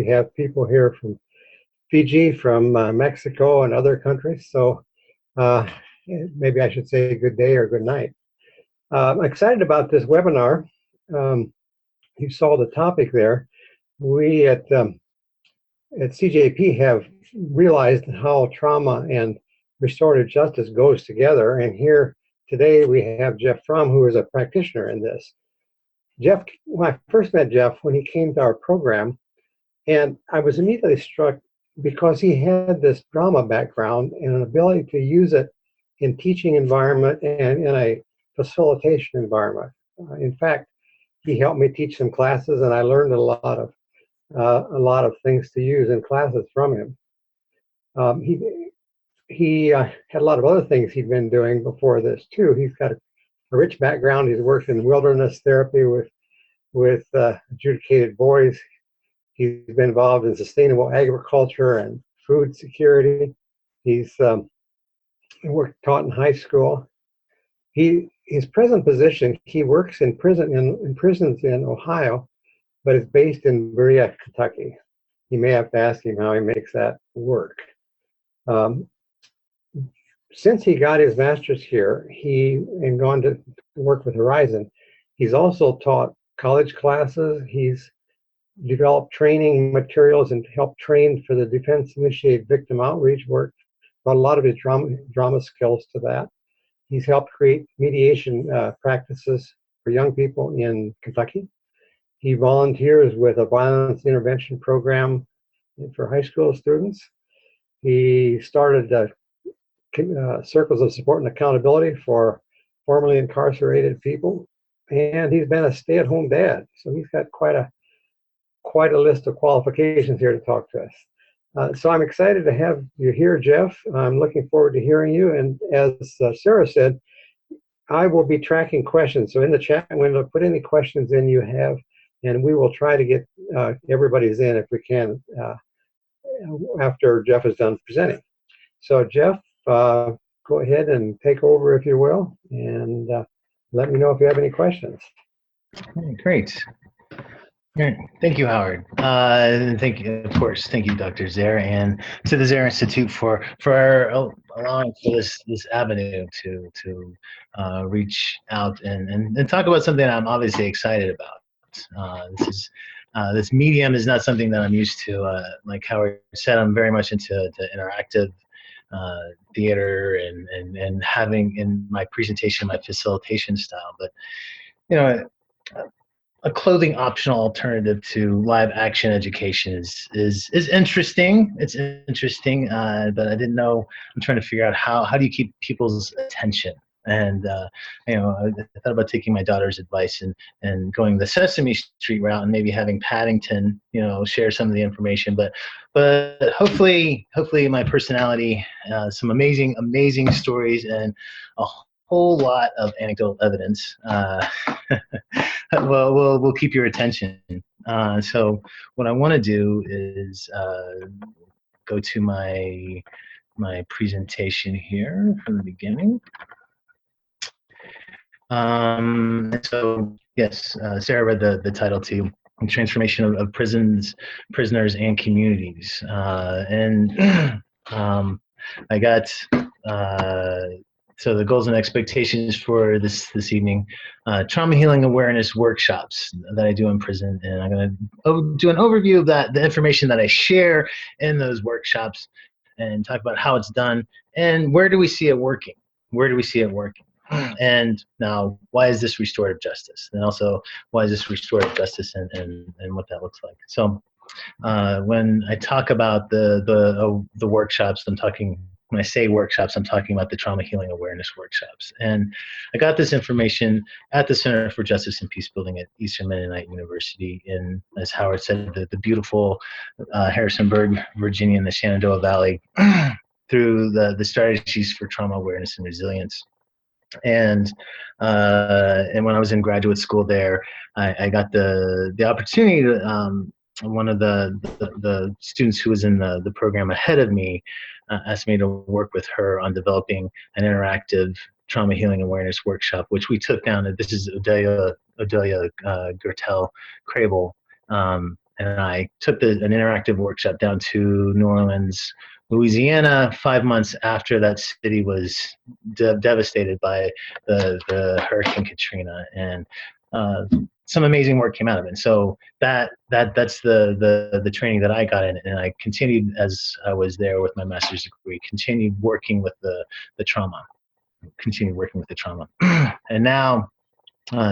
We have people here from Fiji, from Mexico, and other countries. So maybe I should say good day or good night. I'm excited about this webinar. You saw the topic there. We at CJP have realized how trauma and restorative justice goes together. And here today we have Jeff Fromm, who is a practitioner in this. Jeff, when I first met Jeff, when he came to our program, and I was immediately struck because he had this drama background and an ability to use it in teaching environment and in a facilitation environment. In fact, he helped me teach some classes, and I learned a lot of things to use in classes from him. He had a lot of other things he'd been doing before this too. He's got a rich background. He's worked in wilderness therapy with adjudicated boys. He's been involved in sustainable agriculture and food security. He's taught in high school. His present position, he works in prisons in Ohio, but is based in Berea, Kentucky. You may have to ask him how he makes that work. Since he got his master's here, and gone to work with Horizon, he's also taught college classes. He's developed training materials and helped train for the defense-initiated victim outreach work. Brought a lot of his drama skills to that. He's helped create mediation practices for young people in Kentucky. He volunteers with a violence intervention program for high school students. He started circles of support and accountability for formerly incarcerated people, and he's been a stay-at-home dad. So he's got quite a list of qualifications here to talk to us. So I'm excited to have you here, Jeff. I'm looking forward to hearing you. And as Sarah said, I will be tracking questions. So in the chat window, put any questions in you have, and we will try to get everybody's in if we can after Jeff is done presenting. So Jeff, go ahead and take over if you will, and let me know if you have any questions. Great. Thank you, Howard. Thank you, of course. Thank you, Dr. Zehr, and to the Zaire Institute for allowing for this avenue to reach out and talk about something I'm obviously excited about. This medium is not something that I'm used to. Like Howard said, I'm very much into interactive theater and having in my presentation my facilitation style, but you know. A clothing optional alternative to live action education is interesting. It's interesting, but I didn't know. I'm trying to figure out how do you keep people's attention. And I thought about taking my daughter's advice and going the Sesame Street route and maybe having Paddington, share some of the information. But hopefully my personality, some amazing stories, and a whole lot of anecdotal evidence will keep your attention. So what I want to do is go to my presentation here from the beginning. So yes, Sarah read the title to you, Transformation of Prisons, Prisoners, and Communities. I got so the goals and expectations for this evening, trauma healing awareness workshops that I do in prison, and I'm going to do an overview of the information that I share in those workshops, and talk about how it's done and where do we see it working. And now, why is this restorative justice? And also, why is this restorative justice and what that looks like? So, when I talk about the workshops, when I say workshops, I'm talking about the trauma healing awareness workshops. And I got this information at the Center for Justice and Peace Building at Eastern Mennonite University in, as Howard said, the beautiful Harrisonburg, Virginia, in the Shenandoah Valley, through the strategies for trauma awareness and resilience. And when I was in graduate school there, I got the opportunity to, one of the students who was in the program ahead of me asked me to work with her on developing an interactive trauma healing awareness workshop, which we took down. This is Odelia Gertel Crable and I took an interactive workshop down to New Orleans, Louisiana, 5 months after that city was devastated by the Hurricane Katrina, and some amazing work came out of it. And so that's the training that I got in, and I continued as I was there with my master's degree, continued working with the trauma, and now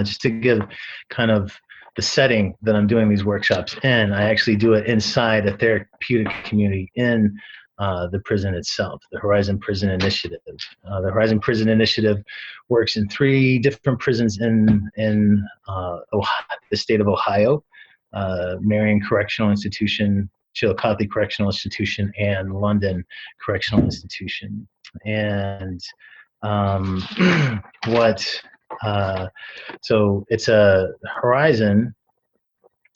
just to give kind of the setting that I'm doing these workshops in, I actually do it inside a therapeutic community in the prison itself, the Horizon Prison Initiative. The Horizon Prison Initiative works in 3 different prisons in Ohio, the state of Ohio, Marion Correctional Institution, Chillicothe Correctional Institution, and London Correctional Institution. And so it's a Horizon.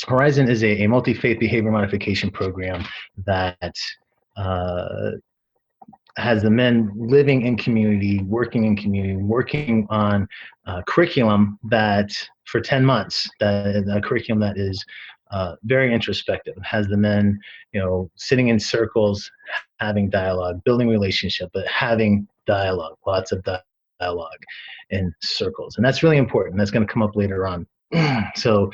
Horizon is a multi-faith behavior modification program that has the men living in community, working on curriculum that for 10 months, a curriculum that is very introspective. It has the men, sitting in circles, having dialogue, building relationship, but having dialogue, lots of dialogue in circles. And that's really important. That's going to come up later on. So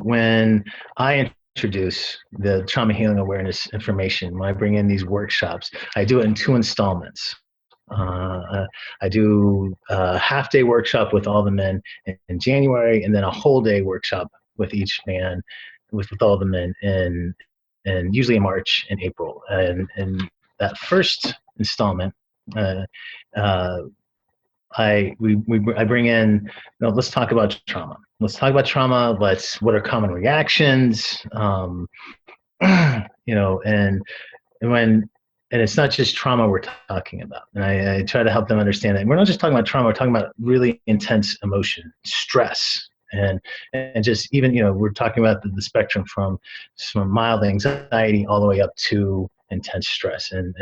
when I introduce the trauma healing awareness information, when I bring in these workshops, I do it in 2 installments. I do a half-day workshop with all the men in January, and then a whole day workshop with each man, with all the men in usually in March and April. And that first installment, I bring in, let's talk about trauma. What are common reactions? And it's not just trauma we're talking about. And I try to help them understand that we're not just talking about trauma, we're talking about really intense emotion, stress, and just even, we're talking about the spectrum from mild anxiety all the way up to intense stress, and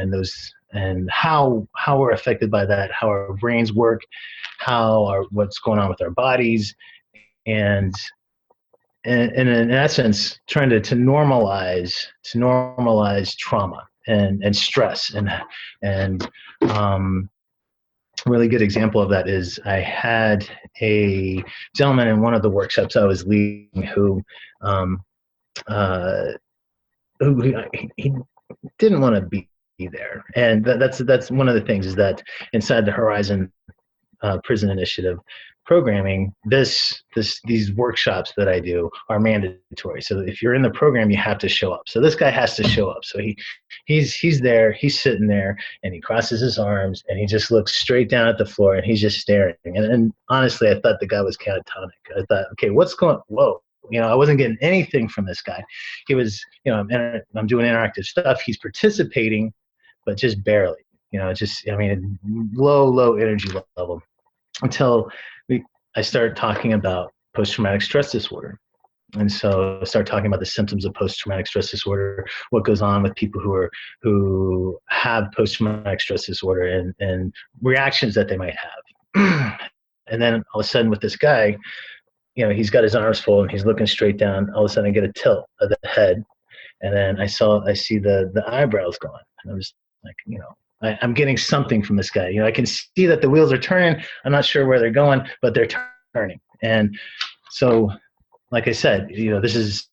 how we're affected by that, how our brains work, what's going on with our bodies, and in essence, trying to normalize trauma and stress, and a really good example of that is I had a gentleman in one of the workshops I was leading who he didn't want to be there, and that's one of the things, is that inside the Horizon Prison Initiative programming, these workshops that I do are mandatory. So if you're in the program, you have to show up. So this guy has to show up. So he's there, he's sitting there, and he crosses his arms, and he just looks straight down at the floor, and he's just staring. And honestly, I thought the guy was catatonic. I thought, okay, what's going? Whoa. I wasn't getting anything from this guy. He was, I'm doing interactive stuff. He's participating, but just barely. Low energy level, until I started talking about post-traumatic stress disorder. And so I started talking about the symptoms of post-traumatic stress disorder, what goes on with people who have post-traumatic stress disorder, and reactions that they might have. And then all of a sudden with this guy, he's got his arms full and he's looking straight down. All of a sudden I get a tilt of the head, and then I see the eyebrows going. And I'm just like, I'm getting something from this guy. I can see that the wheels are turning. I'm not sure where they're going, but they're turning. And so, like I said, this is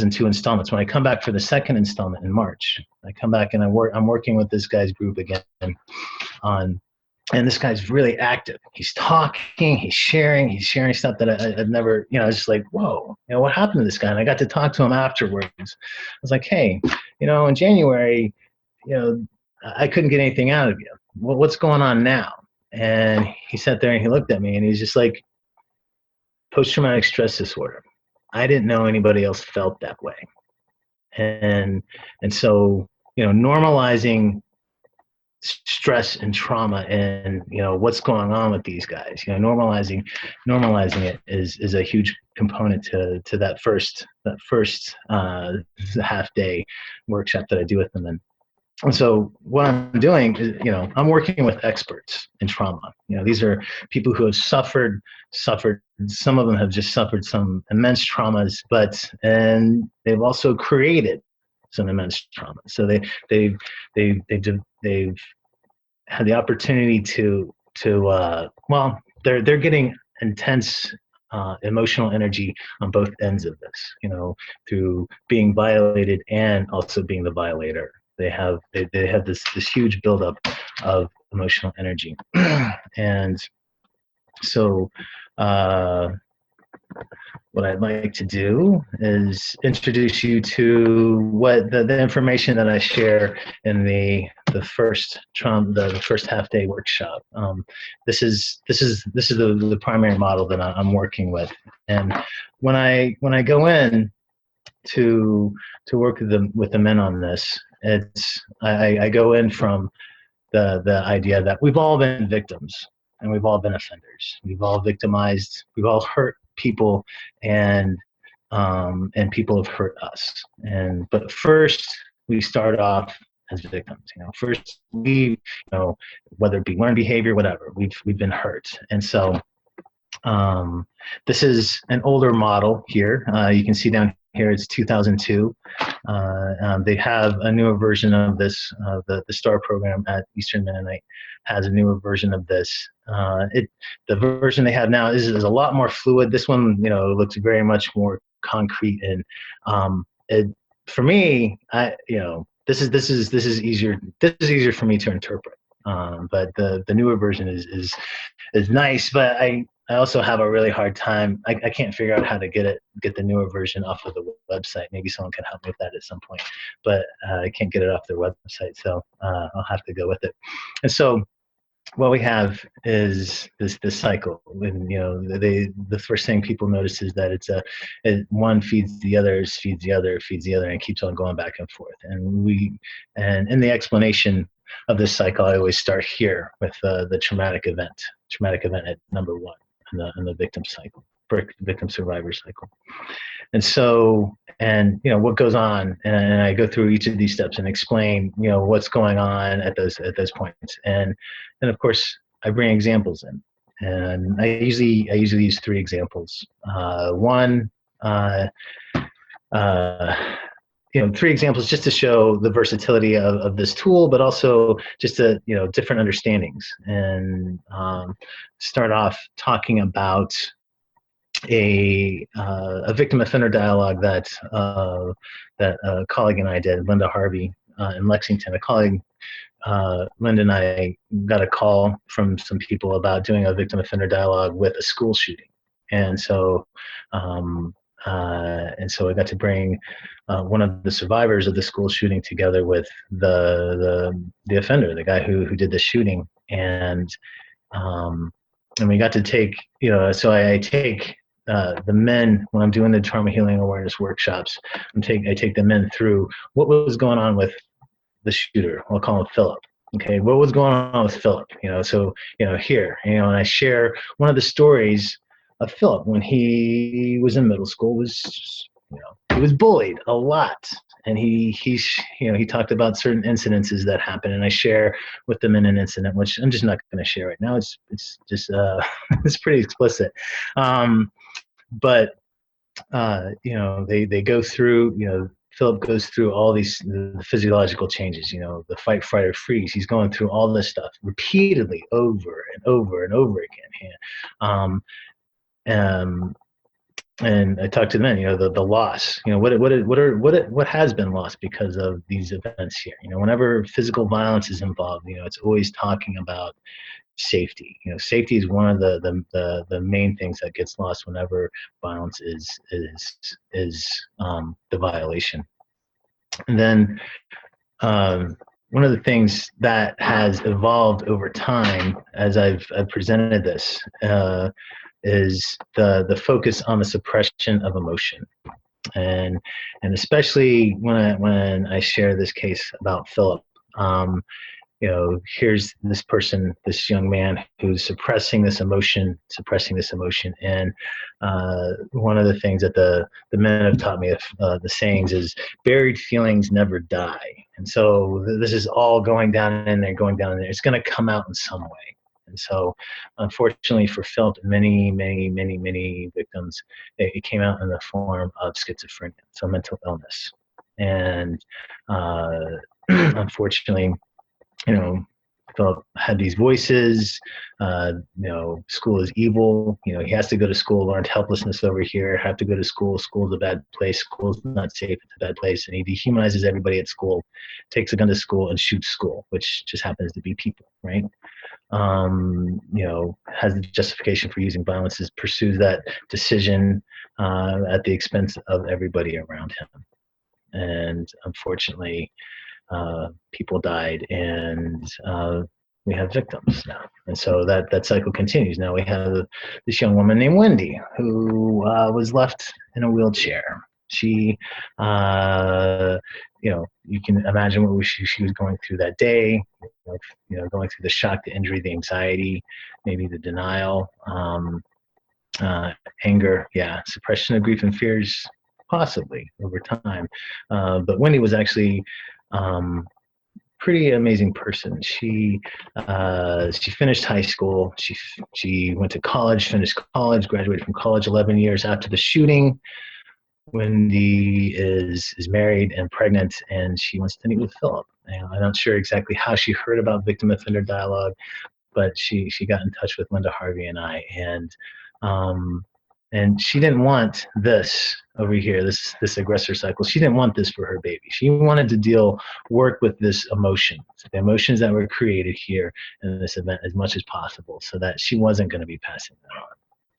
in 2 installments. When I come back for the second installment in March, I come back and I'm working with this guy's group again and this guy's really active. He's talking, he's sharing stuff that I've never, I was just like, whoa, what happened to this guy? And I got to talk to him afterwards. I was like, hey, in January, I couldn't get anything out of you. What's going on now? And he sat there and he looked at me and he's just like, post-traumatic stress disorder. I didn't know anybody else felt that way. And so, normalizing stress and trauma and, what's going on with these guys, normalizing it is a huge component to that first half day workshop that I do with them. And so what I'm doing is, I'm working with experts in trauma. These are people who have suffered. Some of them have just suffered some immense traumas, and they've also created some immense trauma. So they've had the opportunity they're getting intense emotional energy on both ends of this, through being violated and also being the violator. They have this huge buildup of emotional energy. And so what I'd like to do is introduce you to what the information that I share in the first half day workshop. This is the primary model that I'm working with. And when I go in to work with the men on this, I go in from the idea that we've all been victims and we've all been offenders. We've all victimized. We've all hurt people, and people have hurt us. But first, we start off as victims. First we, whether it be learned behavior, whatever, we've been hurt, and so this is an older model here. You can see down here it's 2002. They have a newer version of this. The STAR program at Eastern Mennonite has a newer version of this. The version they have now is a lot more fluid. This one, looks very much more concrete, and for me, this is easier. This is easier for me to interpret. But the newer version is nice, but I also have a really hard time. I can't figure out how to get the newer version off of the website. Maybe someone can help me with that at some point, but I can't get it off their website, so I'll have to go with it. And so what we have is this cycle. And the first thing people notice is that one feeds the other, feeds the other, feeds the other, and it keeps on going back and forth. And in the explanation of this cycle, I always start here with the traumatic event at number one in the victim cycle, victim survivor cycle. And so, what goes on, and I go through each of these steps and explain, what's going on at those points. And of course, I bring examples in, and I usually use three examples. Three examples just to show the versatility of this tool, but also just different understandings, and start off talking about a victim offender dialogue that a colleague and I did, Linda Harvey, in Lexington. A colleague, Linda and I got a call from some people about doing a victim offender dialogue with a school shooting, and so I got to bring one of the survivors of the school shooting together with the offender, the guy who did the shooting, and we got to take, so I take the men when I'm doing the trauma healing awareness workshops. I take the men through what was going on with the shooter. I'll call him Philip. Okay, what was going on with Philip? Here, and I share one of the stories of Philip when he was in middle school. He was bullied a lot, and he talked about certain incidences that happened, and I share with them in an incident, which I'm just not going to share right now. It's just it's pretty explicit, but they go through. Philip goes through all the physiological changes. The fight, fright, or freeze. He's going through all this stuff repeatedly, over and over and over again. And I talked to the men, the loss, what has been lost because of these events here. Whenever physical violence is involved, it's always talking about safety. Safety is one of the main things that gets lost whenever violence is the violation. And then one of the things that has evolved over time as I've presented this is the focus on the suppression of emotion, and especially when I share this case about Philip, here's this person, this young man who's suppressing this emotion. And one of the things that the men have taught me, the sayings, is buried feelings never die. And so this is all going down in there, going down in there. It's going to come out in some way. And so, unfortunately for Philip, many victims, it came out in the form of schizophrenia, so mental illness. And unfortunately, Philip had these voices, school is evil, he has to go to school, learned helplessness over here, have to go to school, school's a bad place, school's not safe, it's a bad place, and he dehumanizes everybody at school, takes a gun to school and shoots school, which just happens to be people, right? Has the justification for using violence, pursues that decision at the expense of everybody around him. And unfortunately, people died, and we have victims now. And so that cycle continues. Now we have this young woman named Wendy who was left in a wheelchair. She, you can imagine what she was going through that day, going through the shock, the injury, the anxiety, maybe the denial, anger, suppression of grief and fears, possibly over time. But Wendy was actually pretty amazing person. She finished high school. She went to college, finished college, graduated from college 11 years after the shooting. Wendy is married and pregnant, and she wants to meet with Philip. And I'm not sure exactly how she heard about Victim Offender Dialogue, but she got in touch with Linda Harvey and I, and she didn't want this over here, this aggressor cycle. She didn't want this for her baby. She wanted to work with this emotion, the emotions that were created here in this event as much as possible, so that she wasn't going to be passing that on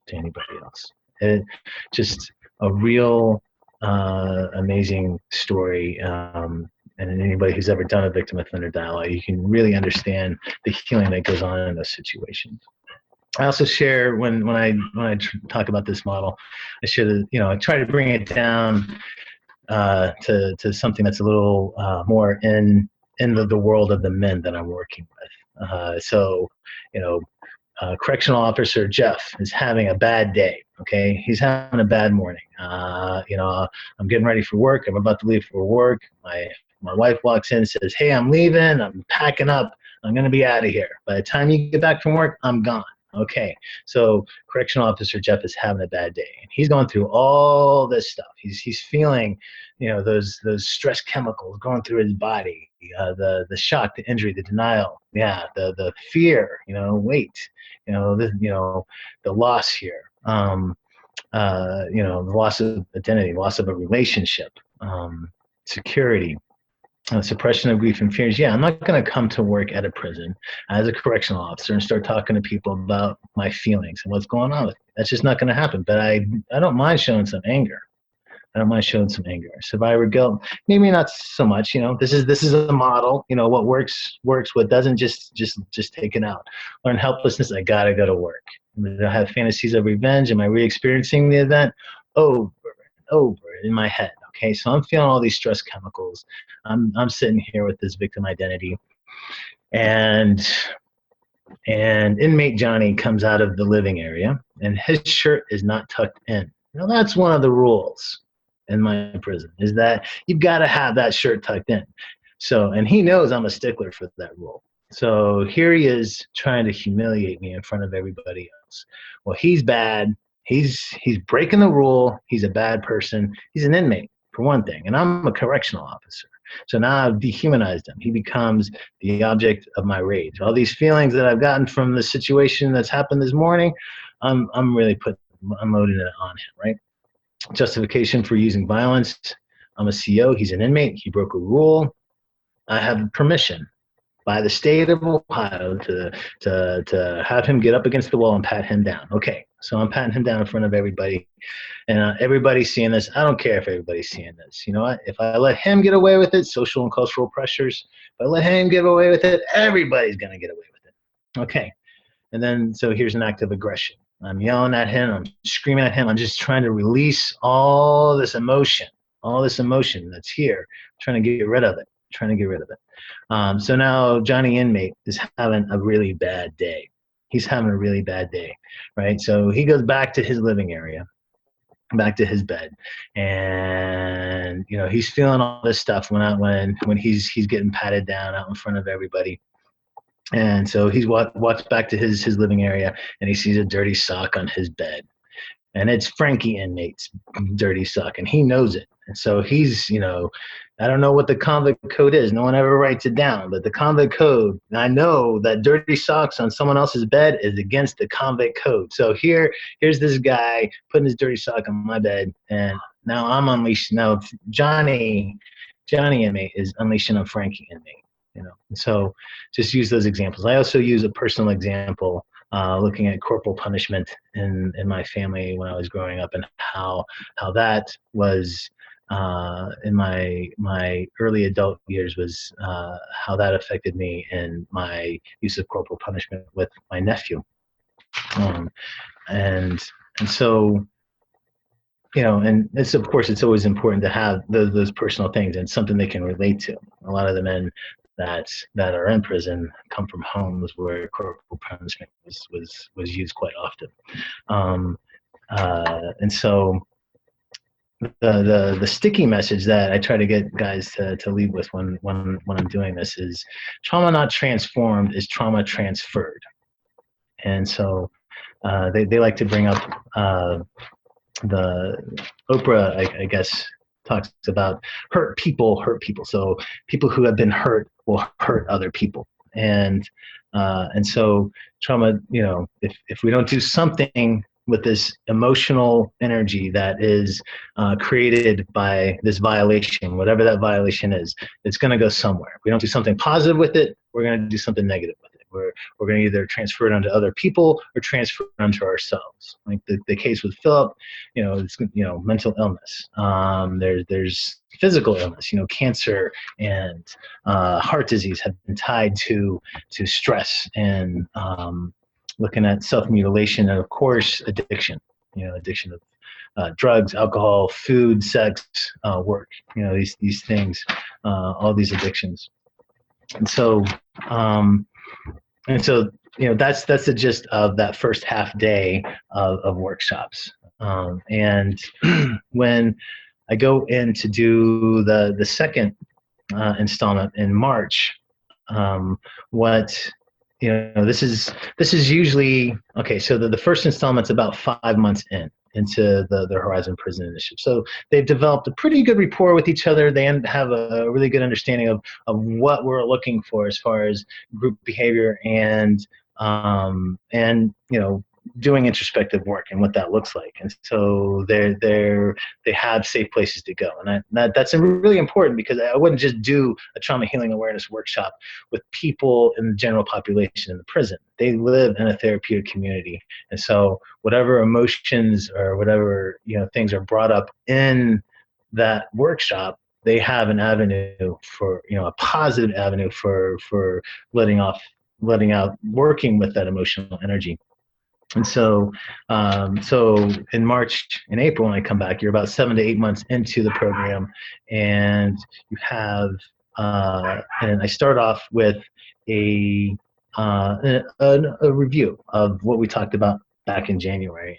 to anybody else. It just a real amazing story. And anybody who's ever done a Victim Offender Dialogue, you can really understand the healing that goes on in those situations. I also share when I talk about this model, I share that I try to bring it down to something that's a little more in the world of the men that I'm working with. Correctional officer Jeff is having a bad day. Okay, he's having a bad morning. I'm getting ready for work. I'm about to leave for work. My wife walks in and says, "Hey, I'm leaving. I'm packing up. I'm going to be out of here. By the time you get back from work, I'm gone." Okay, so correctional officer Jeff is having a bad day, and he's going through all this stuff. He's feeling, those stress chemicals going through his body, the shock, the injury, the denial, the fear, the loss here, the loss of identity, loss of a relationship, security. Suppression of grief and fears. I'm not going to come to work at a prison as a correctional officer and start talking to people about my feelings and what's going on with me. That's just not going to happen. But I don't mind showing some anger. Survivor guilt, maybe not so much. This is a model. What works. What doesn't, just take it out. Learn helplessness. I gotta go to work. I have fantasies of revenge. Am I re-experiencing the event over and over in my head? Okay, so I'm feeling all these stress chemicals. I'm sitting here with this victim identity, and inmate Johnny comes out of the living area, and his shirt is not tucked in. That's one of the rules in my prison, is that you've got to have that shirt tucked in. So, and he knows I'm a stickler for that rule. So here he is trying to humiliate me in front of everybody else. Well, he's bad. He's breaking the rule. He's a bad person. He's an inmate, for one thing, and I'm a correctional officer. So now I've dehumanized him. He becomes the object of my rage. All these feelings that I've gotten from the situation that's happened this morning, I'm loading it on him, right? Justification for using violence. I'm a CO. He's an inmate. He broke a rule. I have permission by the state of Ohio to have him get up against the wall and pat him down. Okay, so I'm patting him down in front of everybody, and everybody's seeing this. I don't care if everybody's seeing this. You know what? If I let him get away with it, social and cultural pressures, if I let him get away with it, everybody's going to get away with it. Okay, and then so here's an act of aggression. I'm yelling at him. I'm screaming at him. I'm just trying to release all this emotion that's here, trying to get rid of it. trying to get rid of it. So now Johnny inmate is having a really bad day. He's having a really bad day, right? So he goes back to his living area, back to his bed, and he's feeling all this stuff when he's getting patted down out in front of everybody. And so he's walks back to his living area, and he sees a dirty sock on his bed, and it's Frankie inmate's dirty sock, and he knows it. And so he's, I don't know what the convict code is. No one ever writes it down, but the convict code, I know that dirty socks on someone else's bed is against the convict code. So here's this guy putting his dirty sock on my bed, and now I'm unleashed. Now Johnny inmate is unleashing on Frankie inmate. And so just use those examples. I also use a personal example, looking at corporal punishment in my family when I was growing up, and how that was in my early adult years, was how that affected me in my use of corporal punishment with my nephew. And so, and it's, of course, it's always important to have those personal things and something they can relate to. A lot of the men that are in prison come from homes where corporal punishment was used quite often. And so the sticky message that I try to get guys to leave with when I'm doing this is trauma not transformed is trauma transferred. And so they like to bring up the Oprah, I guess, talks about hurt people. So people who have been hurt will hurt other people. And so trauma, if we don't do something with this emotional energy that is created by this violation, whatever that violation is, it's going to go somewhere. If we don't do something positive with it, we're going to do something negative with it. We're going to either transfer it onto other people or transfer it onto ourselves. Like the case with Philip, it's mental illness. There's physical illness. Cancer and heart disease have been tied to stress and looking at self-mutilation, and of course addiction. Addiction of drugs, alcohol, food, sex, work. These things, all these addictions, and so. That's the gist of that first half day of workshops. And when I go in to do the second installment in March, this is usually okay. So the first installment's about 5 months into the Horizon Prison Initiative. So they've developed a pretty good rapport with each other. They have a really good understanding of what we're looking for as far as group behavior and doing introspective work and what that looks like. And so they have safe places to go. And that's really important, because I wouldn't just do a trauma healing awareness workshop with people in the general population in the prison. They live in a therapeutic community. And so whatever emotions or whatever, things are brought up in that workshop, they have an avenue for, a positive avenue for letting out, working with that emotional energy. And so in March and April, when I come back, you're about 7 to 8 months into the program, and you have, and I start off with a review of what we talked about back in January,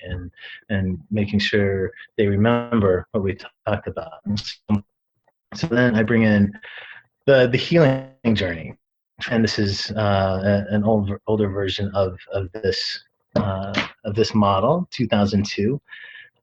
and making sure they remember what we talked about. And so then I bring in the healing journey, and this is an older version of this model, 2002,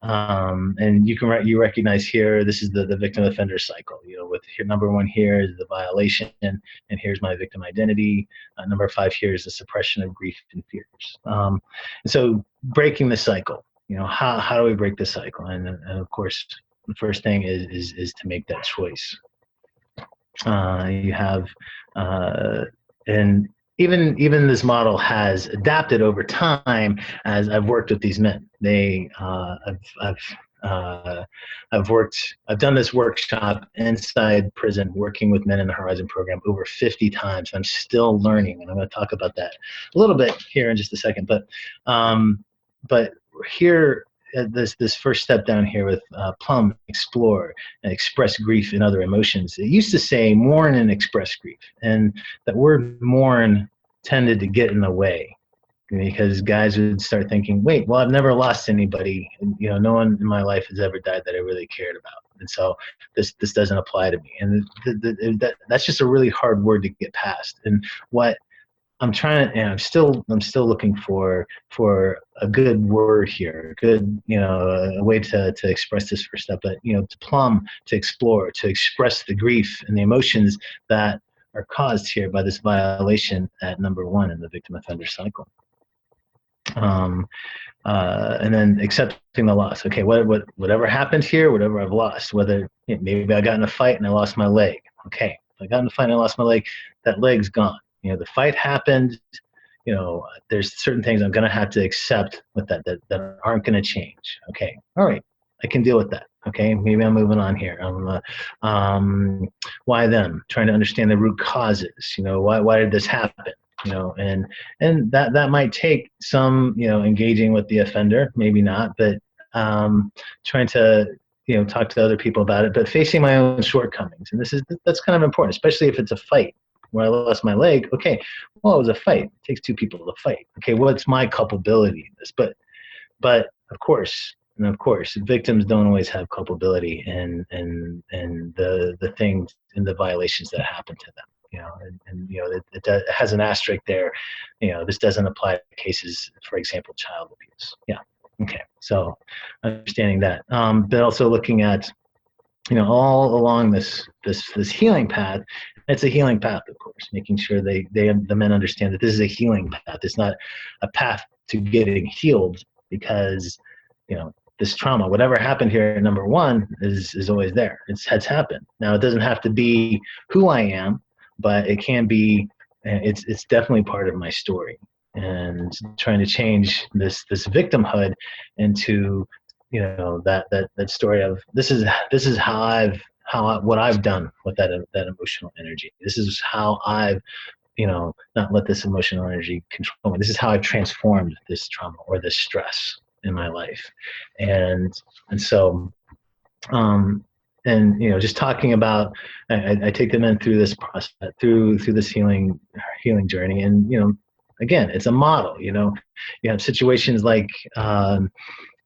and you recognize here, this is the victim offender cycle. With here, number 1 here is the violation, and here's my victim identity. Number 5 here is the suppression of grief and fears. And so breaking the cycle. How do we break the cycle? And of course, the first thing is to make that choice. You have and even this model has adapted over time as I've worked with these men. I've done this workshop inside prison, working with men in the Horizon program over 50 times. I'm still learning, and I'm going to talk about that a little bit here in just a second. But here this first step down here with plumb, explore, and express grief and other emotions. It used to say mourn and express grief, and that word mourn tended to get in the way, because guys would start thinking, wait, well, I've never lost anybody. No one in my life has ever died that I really cared about. And so this doesn't apply to me. And that's just a really hard word to get past. And what I'm trying, and I'm still looking for a good word here, a good, a way to express this first step. But, to plumb, to explore, to express the grief and the emotions that are caused here by this violation at number 1 in the victim offender cycle. And then accepting the loss. Okay, whatever happened here, whatever I've lost, whether maybe I got in a fight and I lost my leg. Okay, if I got in a fight and I lost my leg, that leg's gone. The fight happened. There's certain things I'm going to have to accept with that aren't going to change. Okay, all right, I can deal with that. Okay, maybe I'm moving on here. Why them? Trying to understand the root causes. Why did this happen? And that might take some, engaging with the offender, maybe not, but trying to, talk to other people about it, but facing my own shortcomings. And that's kind of important, especially if it's a fight where I lost my leg. Okay, well, it was a fight. It takes 2 people to fight. Okay, what's my culpability in this? But of course, victims don't always have culpability in the things and the violations that happen to them. It has an asterisk there. This doesn't apply to cases, for example, child abuse. Yeah. Okay. So understanding that, but also looking at, all along this healing path. It's a healing path, of course, making sure the men understand that this is a healing path. It's not a path to getting healed, because, this trauma, whatever happened here at number 1 is always there. It's happened. Now, it doesn't have to be who I am, but it can be, it's definitely part of my story. And trying to change this victimhood into, that story of this is what I've done with that emotional energy. This is how I've, not let this emotional energy control me. This is how I've transformed this trauma or this stress in my life. And so, and just talking about, I take the men through this process, through this healing journey, and again, it's a model. You have situations like,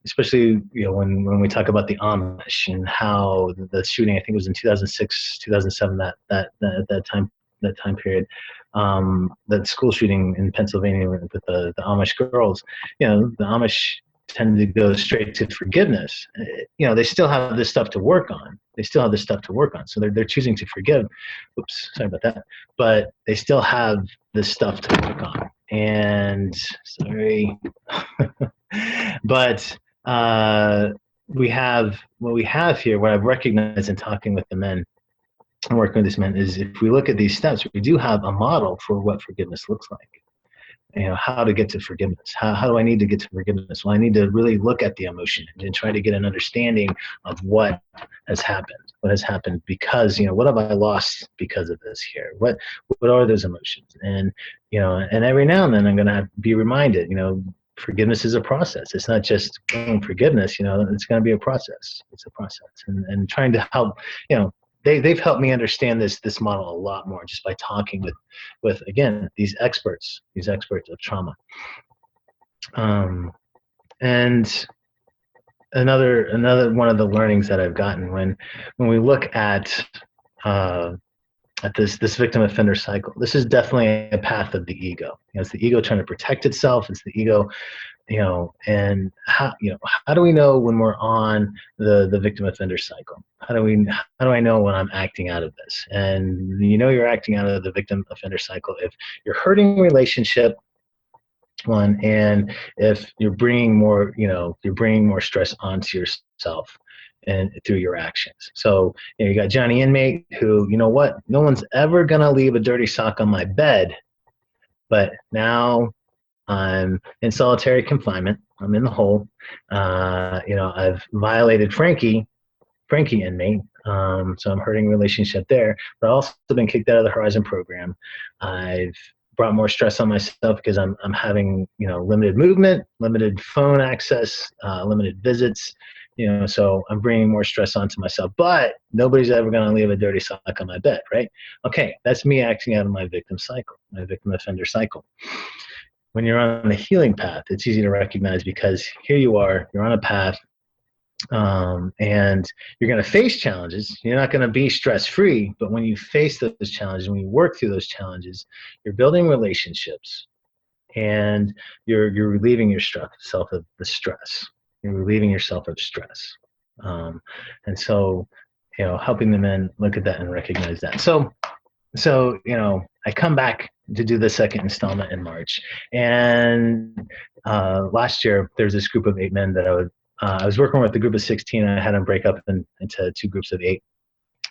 especially when we talk about the Amish and how the shooting, I think it was in 2006, 2007, that time period, that school shooting in Pennsylvania with the Amish girls. The Amish tend to go straight to forgiveness. They still have this stuff to work on. So they're choosing to forgive. Oops, sorry about that. But they still have this stuff to work on. And sorry, but we have what we have here. What I've recognized in talking with the men and working with these men is, if we look at these steps, we do have a model for what forgiveness looks like. How to get to forgiveness. How do I need to get to forgiveness? Well, I need to really look at the emotion and try to get an understanding of what has happened because, what have I lost because of this here? What are those emotions? And, and every now and then I'm going to be reminded, forgiveness is a process. It's not just forgiveness, it's going to be a process. It's a process. And trying to help, they've helped me understand this model a lot more just by talking with again, these experts of trauma. And another one of the learnings that I've gotten when we look at this victim offender cycle, this is definitely a path of the ego. It's the ego trying to protect itself. It's the ego, and how do we know when we're on the victim offender cycle? How do I know when I'm acting out of this? And you're acting out of the victim offender cycle if you're hurting relationship one, and if you're bringing more stress onto yourself and through your actions. So you got Johnny inmate who, no one's ever gonna leave a dirty sock on my bed, but now I'm in solitary confinement. I'm in the hole. I've violated Frankie inmate. So I'm hurting relationship there, but I've also been kicked out of the Horizon program. I've brought more stress on myself because I'm having, limited movement, limited phone access, limited visits, so I'm bringing more stress onto myself. But nobody's ever going to leave a dirty sock on my bed, right? Okay, that's me acting out of my victim cycle, my victim offender cycle. When you're on the healing path, it's easy to recognize because here you are, you're on a path, and you're going to face challenges. You're not going to be stress-free, but when you face those challenges, when you work through those challenges, you're building relationships, and you're relieving yourself of the stress. You're relieving yourself of stress, and so helping the men look at that and recognize that. So I come back to do the second installment in March, and last year there was this group of 8 men that I was working with a group of 16, and I had them break up into 2 groups of 8,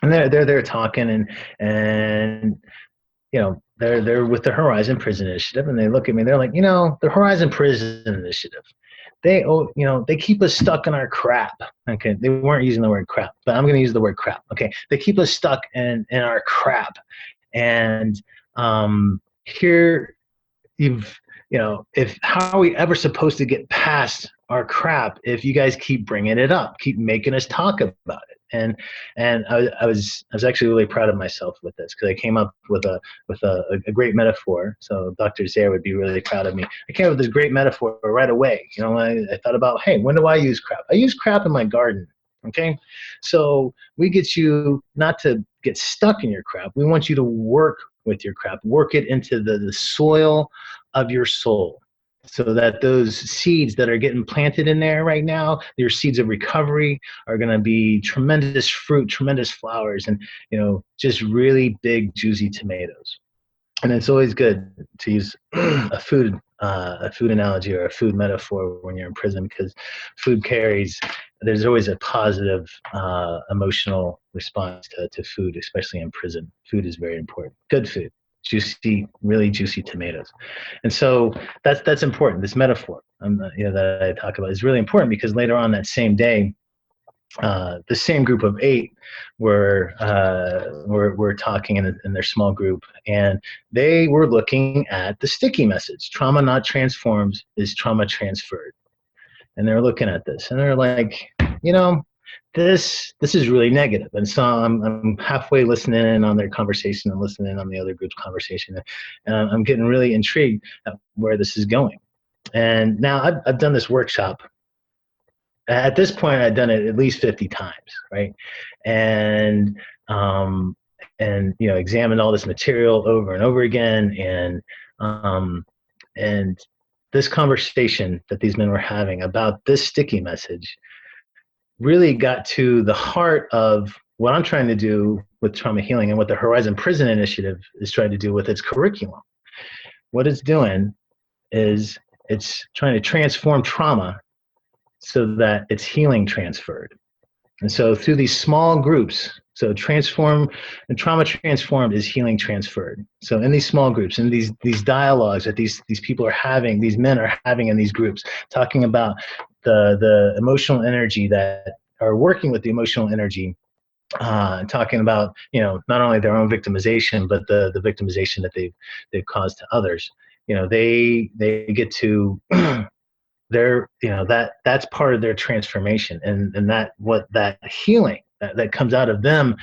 and they're talking, and they're with the Horizon Prison Initiative, and they look at me, they're like, the Horizon Prison Initiative, they keep us stuck in our crap. Okay, they weren't using the word crap, but I'm going to use the word crap. Okay, they keep us stuck in our crap, and here if how are we ever supposed to get past our crap if you guys keep bringing it up, keep making us talk about it? And I was actually really proud of myself with this, because I came up with a great metaphor. So Dr. Zehr would be really proud of me. I came up with this great metaphor right away. I thought about, hey, when do I use crap? I use crap in my garden. Okay, so we get you not to get stuck in your crap. We want you to work with your crap, work it into the soil of your soul, so that those seeds that are getting planted in there right now, your seeds of recovery, are going to be tremendous fruit, tremendous flowers, and just really big, juicy tomatoes. And it's always good to use a food analogy or a food metaphor when you're in prison, because there's always a positive emotional response to food, especially in prison. Food is very important. Good food, juicy, really juicy tomatoes. And so that's important. This metaphor that I talk about is really important, because later on that same day, the same group of 8 were talking in their small group, and they were looking at the sticky message: trauma not transformed is trauma transferred. And they're looking at this, and they're like, this is really negative. And so I'm halfway listening in on their conversation and listening in on the other group's conversation, and I'm getting really intrigued at where this is going. And now I've done this workshop. At this point, I'd done it at least 50 times, right? And examined all this material over and over again, and this conversation that these men were having about this sticky message really got to the heart of what I'm trying to do with trauma healing, and what the Horizon Prison Initiative is trying to do with its curriculum. What it's doing is it's trying to transform trauma so that it's healing transferred. And so through these small groups, so trauma transformed is healing transferred. So in these small groups, in these dialogues that these people are having, these men are having in these groups, talking about the emotional energy, that are working with the emotional energy, talking about not only their own victimization, but the victimization that they've caused to others. They get to that's part of their transformation, and that healing that comes out of them,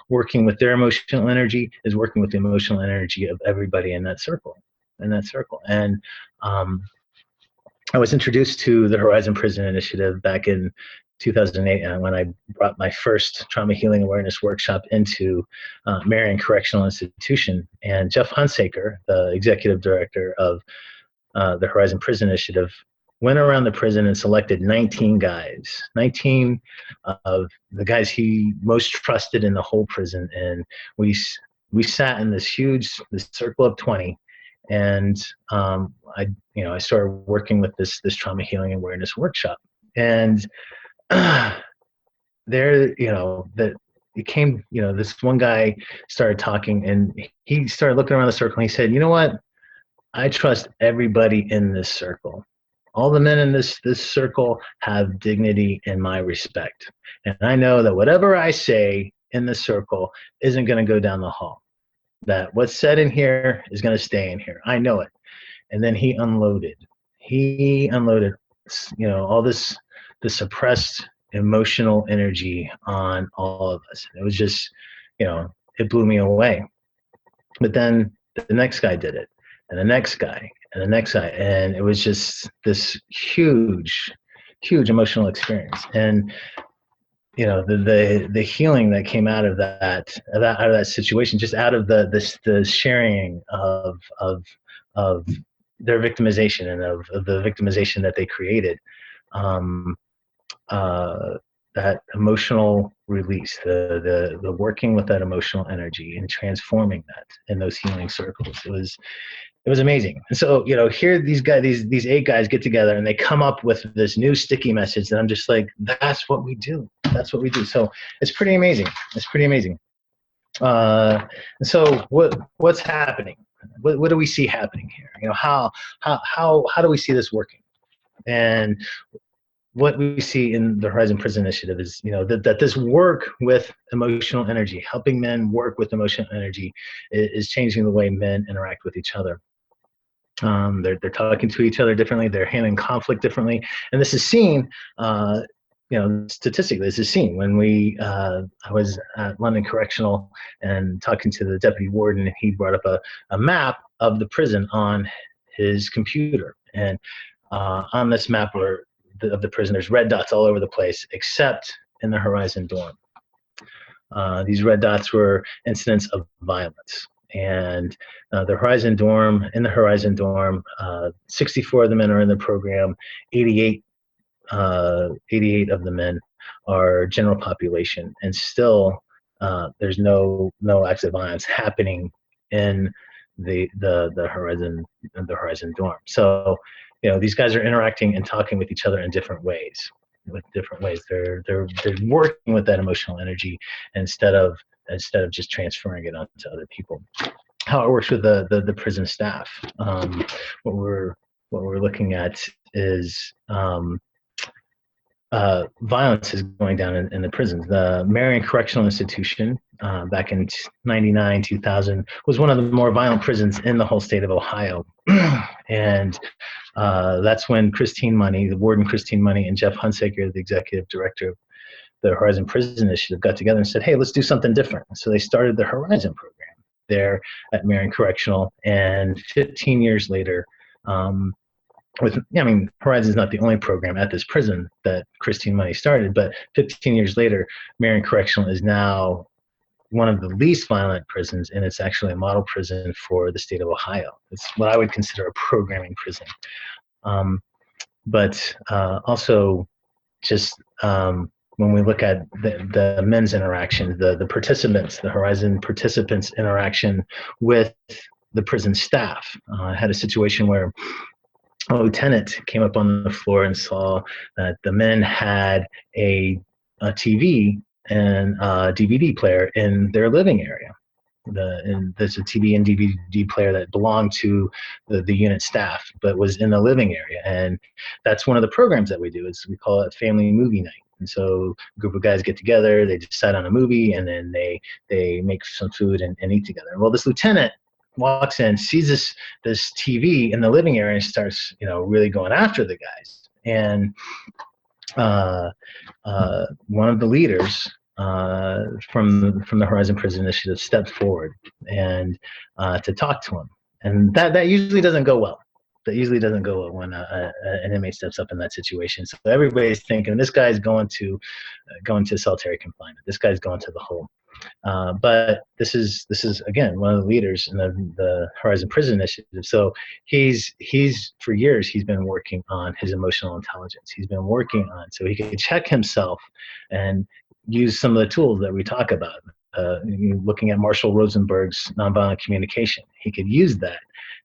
working with their emotional energy, is working with the emotional energy of everybody in that circle. And I was introduced to the Horizon Prison Initiative back in 2008, when I brought my first trauma healing awareness workshop into Marion Correctional Institution. And Jeff Hunsaker, the executive director of the Horizon Prison Initiative, went around the prison and selected 19 of the guys he most trusted in the whole prison. And we sat in this circle of 20, and I started working with this trauma healing awareness workshop. And this one guy started talking, and he started looking around the circle, and he said, what? I trust everybody in this circle. All the men in this circle have dignity and my respect. And I know that whatever I say in this circle isn't going to go down the hall. that what's said in here is going to stay in here. I know it. And then he unloaded. He unloaded, all the suppressed emotional energy on all of us. It was just, it blew me away. But then the next guy did it, and the next guy, and the next guy, and it was just this huge, huge emotional experience. And the healing that came out of that situation, just out of the sharing of their victimization and of the victimization that they created, um, that emotional release, the working with that emotional energy and transforming that in those healing circles. It was amazing. And so, here these guys, these 8 guys get together and they come up with this new sticky message that I'm just like, that's what we do. That's what we do. So it's pretty amazing. It's pretty amazing. And so what's happening? What do we see happening here? How do we see this working? And what we see in the Horizon Prison Initiative is, that this work with emotional energy, helping men work with emotional energy, is changing the way men interact with each other. They're talking to each other differently. They're handling conflict differently, and this is seen. Statistically, this is seen when I was at London Correctional and talking to the deputy warden, and he brought up a map of the prison on his computer, and on this map of the prison, there's red dots all over the place, except in the Horizon dorm. These red dots were incidents of violence. And in the Horizon dorm, 64 of the men are in the program. 88 of the men are general population, and still there's no acts of violence happening in the Horizon dorm. So these guys are interacting and talking with each other in different ways. They're working with that emotional energy instead of just transferring it onto other people. How it works with the prison staff. What we're looking at is violence is going down in the prisons. The Marion Correctional Institution, back in 99, 2000, was one of the more violent prisons in the whole state of Ohio. And that's when the warden Christine Money, and Jeff Hunsaker, the executive director of the Horizon Prison Initiative, got together and said, hey, let's do something different. So they started the Horizon program there at Marion Correctional. And 15 years later, Horizon is not the only program at this prison that Christine Money started, but 15 years later, Marion Correctional is now one of the least violent prisons, and it's actually a model prison for the state of Ohio. It's what I would consider a programming prison. But also just when we look at the men's interaction, the participants, the Horizon participants' interaction with the prison staff. I had a situation where a lieutenant came up on the floor and saw that the men had a TV and a DVD player in their living area. There's a TV and DVD player that belonged to the unit staff, but was in the living area. And that's one of the programs that we do. We call it family movie night. And so a group of guys get together, they decide on a movie, and then they make some food and eat together. Well, this lieutenant walks in, sees this TV in the living area, and starts really going after the guys. And one of the leaders from the Horizon Prison Initiative stepped forward and to talk to him, and that usually doesn't go well. That usually doesn't go well when an inmate steps up in that situation. So everybody's thinking this guy's going to solitary confinement. This guy's going to the hole. But this is again one of the leaders in the Horizon Prison Initiative. So he's for years he's been working on his emotional intelligence. He's been working on so he can check himself and use some of the tools that we talk about. Looking at Marshall Rosenberg's nonviolent communication, he could use that,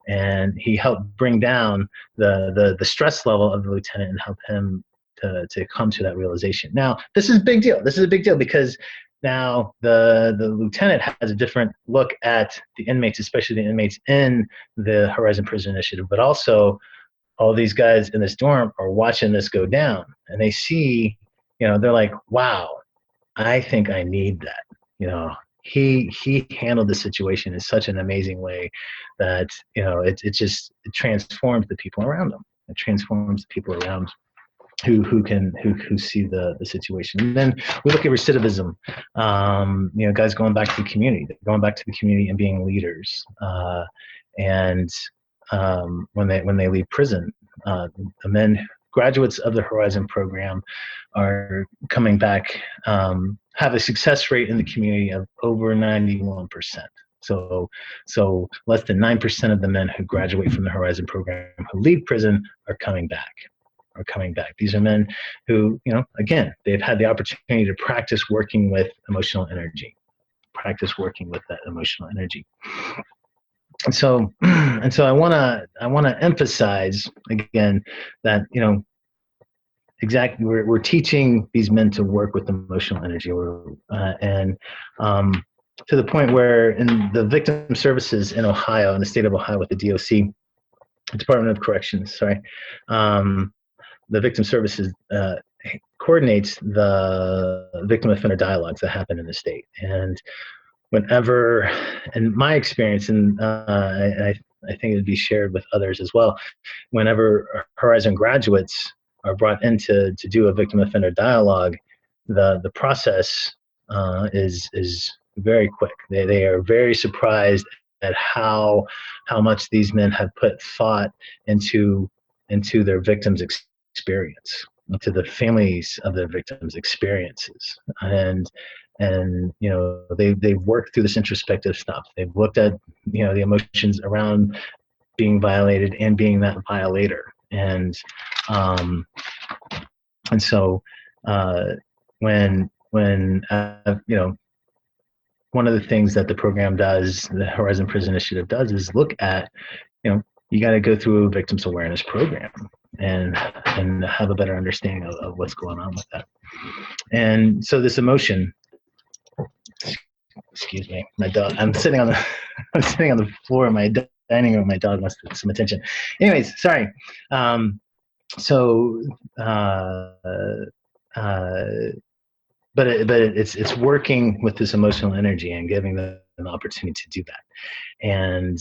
and he helped bring down the stress level of the lieutenant and help him to come to that realization. Now, this is a big deal. This is a big deal because now the lieutenant has a different look at the inmates, especially the inmates in the Horizon Prison Initiative, but also all these guys in this dorm are watching this go down, and they see, they're like, wow, I think I need that. he handled the situation in such an amazing way that, it transforms the people around him. It transforms the people around who see the situation. And then we look at recidivism. Guys going back to the community, and being leaders. And when they leave prison, the men graduates of the Horizon program are coming back, have a success rate in the community of over 91%. So less than 9% of the men who graduate from the Horizon program who leave prison are coming back. These are men who, again, they've had the opportunity to practice working with emotional energy. And so I want to emphasize again that, exactly, we're teaching these men to work with emotional energy, and to the point where in the victim services in Ohio, in the state of Ohio, with the DOC, Department of Corrections, the victim services coordinates the victim offender dialogues that happen in the state. And whenever, in my experience, and I think it would be shared with others as well, whenever Horizon graduates are brought in to do a victim offender dialogue, the process is very quick. They are very surprised at how much these men have put thought into their victims' experience, into the families of their victims' experiences, and they've worked through this introspective stuff. They've looked at the emotions around being violated and being that violator, and so when one of the things that the program does, the Horizon Prison Initiative does, is look at, you got to go through a victims awareness program and have a better understanding of what's going on with that. And so this emotion, excuse me, my dog, I'm sitting on the floor of my dining room. My dog wants some attention. Anyways, sorry. But it's working with this emotional energy and giving them an opportunity to do that. And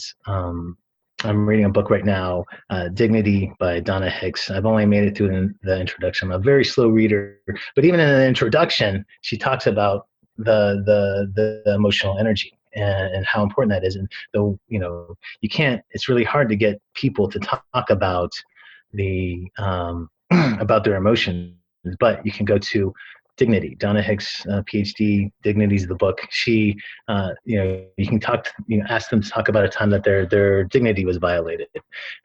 I'm reading a book right now, Dignity by Donna Hicks. I've only made it through the introduction. I'm a very slow reader, but even in the introduction, she talks about the emotional energy and how important that is. And though you can't, it's really hard to get people to talk about about their emotions, but you can go to Dignity, Donna Hicks, PhD. Dignity is the book. She, you can ask them to talk about a time that their dignity was violated,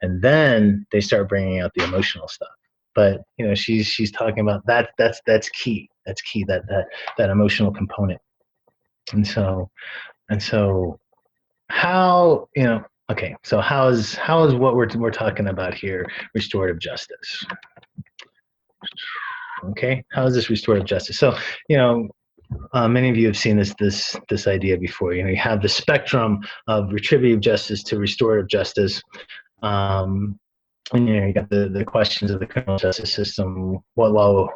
and then they start bringing out the emotional stuff. But she's talking about that. That's key. That's key. That emotional component. And so how okay. So how is what we're talking about here restorative justice? Okay, how is this restorative justice? So, many of you have seen this idea before. You have the spectrum of retributive justice to restorative justice. And you got the questions of the criminal justice system: what law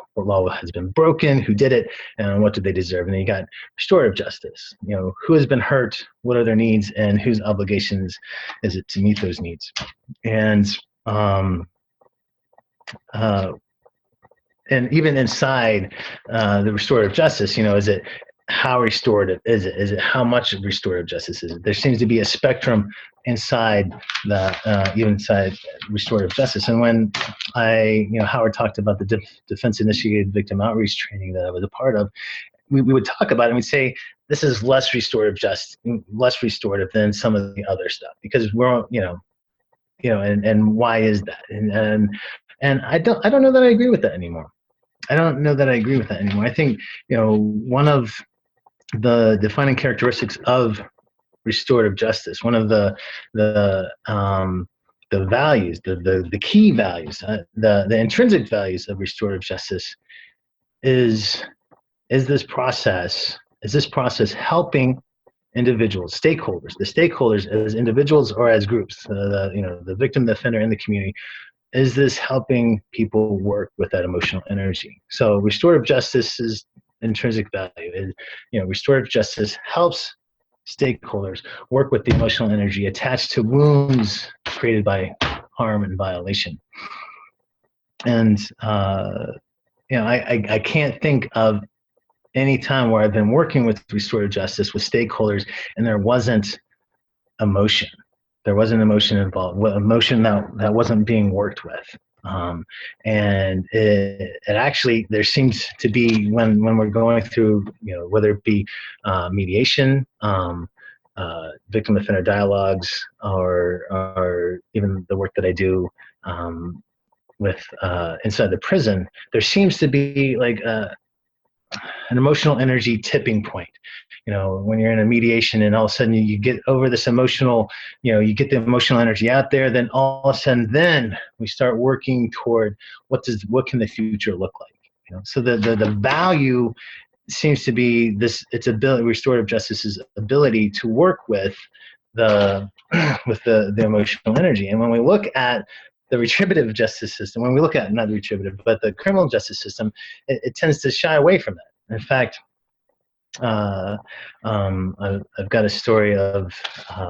has been broken, who did it, and what did they deserve? And then you got restorative justice. Who has been hurt, what are their needs, and whose obligations is it to meet those needs? And and even inside the restorative justice, is it how restorative is it? Is it how much restorative justice is it? There seems to be a spectrum inside even inside restorative justice. And when Howard talked about the defense initiated victim outreach training that I was a part of, we would talk about it and we'd say this is less restorative than some of the other stuff, because we're and why is that? And I don't know that I agree with that anymore. I think, one of the defining characteristics of restorative justice, one of the values, the key values, the intrinsic values of restorative justice is this process helping individuals, stakeholders, the stakeholders as individuals or as groups, the victim, the offender, and the community. Is this helping people work with that emotional energy? So restorative justice is intrinsic value. Is, restorative justice helps stakeholders work with the emotional energy attached to wounds created by harm and violation. And I can't think of any time where I've been working with restorative justice with stakeholders and there wasn't emotion. There wasn't emotion involved, emotion that wasn't being worked with. And it actually, there seems to be, when we're going through, whether it be mediation, victim offender dialogues, or even the work that I do with inside the prison, there seems to be like an emotional energy tipping point. When you're in a mediation and all of a sudden you get over this emotional, you get the emotional energy out there, then all of a sudden then we start working toward what can the future look like. So the value seems to be its ability, restorative justice's ability to work with the emotional energy. And when we look at the retributive justice system, when we look at, not retributive, but the criminal justice system, it tends to shy away from that. In fact, I've got a story of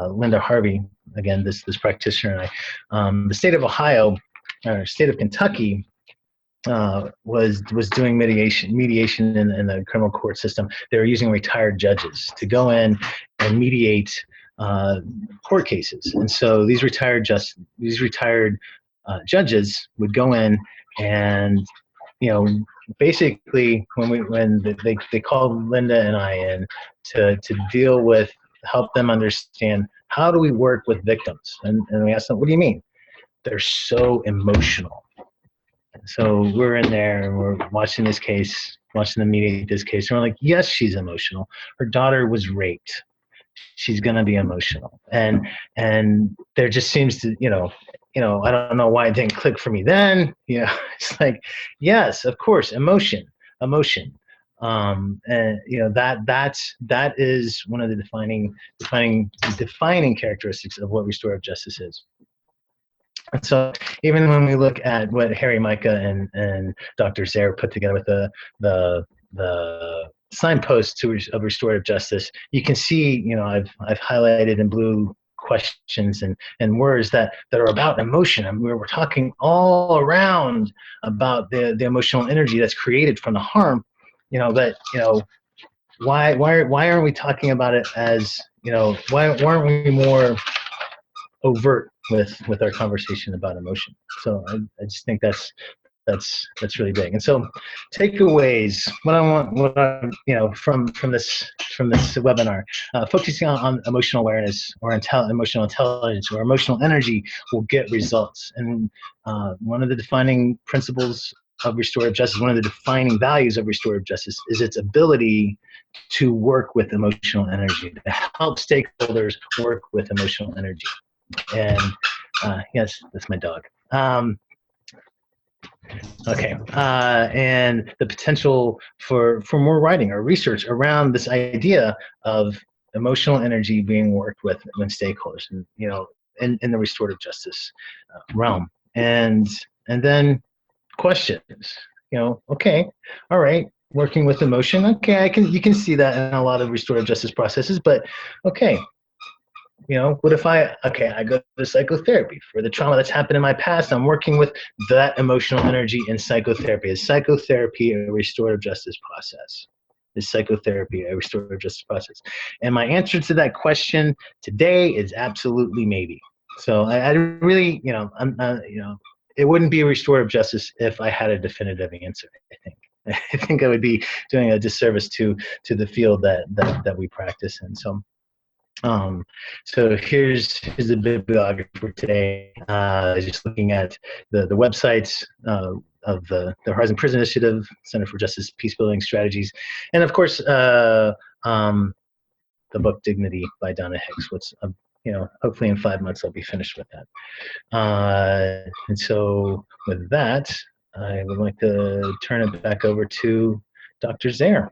Linda Harvey, again, this practitioner, and the state of Ohio, or state of Kentucky, was doing mediation in the criminal court system. They were using retired judges to go in and mediate court cases, and so these retired judges would go in and, basically when they called Linda and I in to deal with, help them understand, how do we work with victims? And we asked them, what do you mean? They're so emotional. And so we're in there and we're watching this case, watching them mediate this case, and we're like, yes, she's emotional. Her daughter was raped. She's going to be emotional. And there just seems to, I don't know why it didn't click for me then. It's like, yes, of course, emotion. And that is one of the defining characteristics of what restorative justice is. And so even when we look at what Harry Micah and Dr. Zehr put together with the signposts of restorative justice, you can see, I've highlighted in blue questions and words that are about emotion. I mean, we're talking all around about the emotional energy that's created from the harm, but why aren't we talking about it as, why aren't we more overt with our conversation about emotion? So I just think that's really big. And so takeaways, from this webinar, focusing on emotional awareness or emotional intelligence or emotional energy will get results. And one of the defining principles of restorative justice, one of the defining values of restorative justice, is its ability to work with emotional energy, to help stakeholders work with emotional energy. And yes, that's my dog. Okay, and the potential for more writing or research around this idea of emotional energy being worked with when stakeholders, and in the restorative justice realm, and then questions. Okay, all right, working with emotion. Okay, you can see that in a lot of restorative justice processes, but okay. What if I go to psychotherapy for the trauma that's happened in my past? I'm working with that emotional energy in psychotherapy. Is psychotherapy a restorative justice process? Is psychotherapy a restorative justice process? And my answer to that question today is absolutely maybe. So I really, it wouldn't be a restorative justice if I had a definitive answer, I think. I think I would be doing a disservice to the field that we practice in. So here's the bibliography for today. Just looking at the websites of the Horizon Prison Initiative, Center for Justice, Peace Building Strategies, and of course the book Dignity by Donna Hicks. Hopefully in 5 months I'll be finished with that. And so with that, I would like to turn it back over to Dr. Zehr.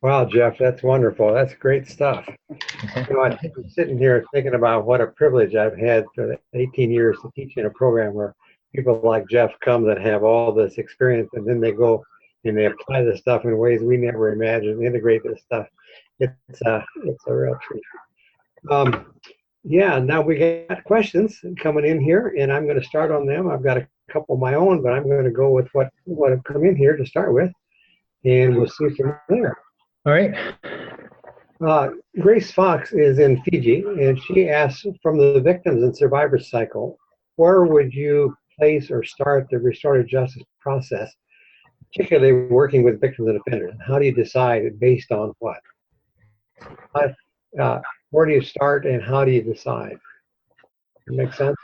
Wow, Jeff, that's wonderful. That's great stuff. I'm sitting here thinking about what a privilege I've had for the 18 years to teach in a program where people like Jeff come that have all this experience, and then they go and they apply this stuff in ways we never imagined, integrate this stuff. It's a real treat. Yeah, now we got questions coming in here, and I'm going to start on them. I've got a couple of my own, but I'm going to go with what have come in here to start with, and we'll see from there. All right. Grace Fox is in Fiji, and she asks, from the victims and survivors cycle, where would you place or start the restorative justice process, particularly working with victims and offenders? How do you decide based on what? Where do you start and how do you decide? Make sense?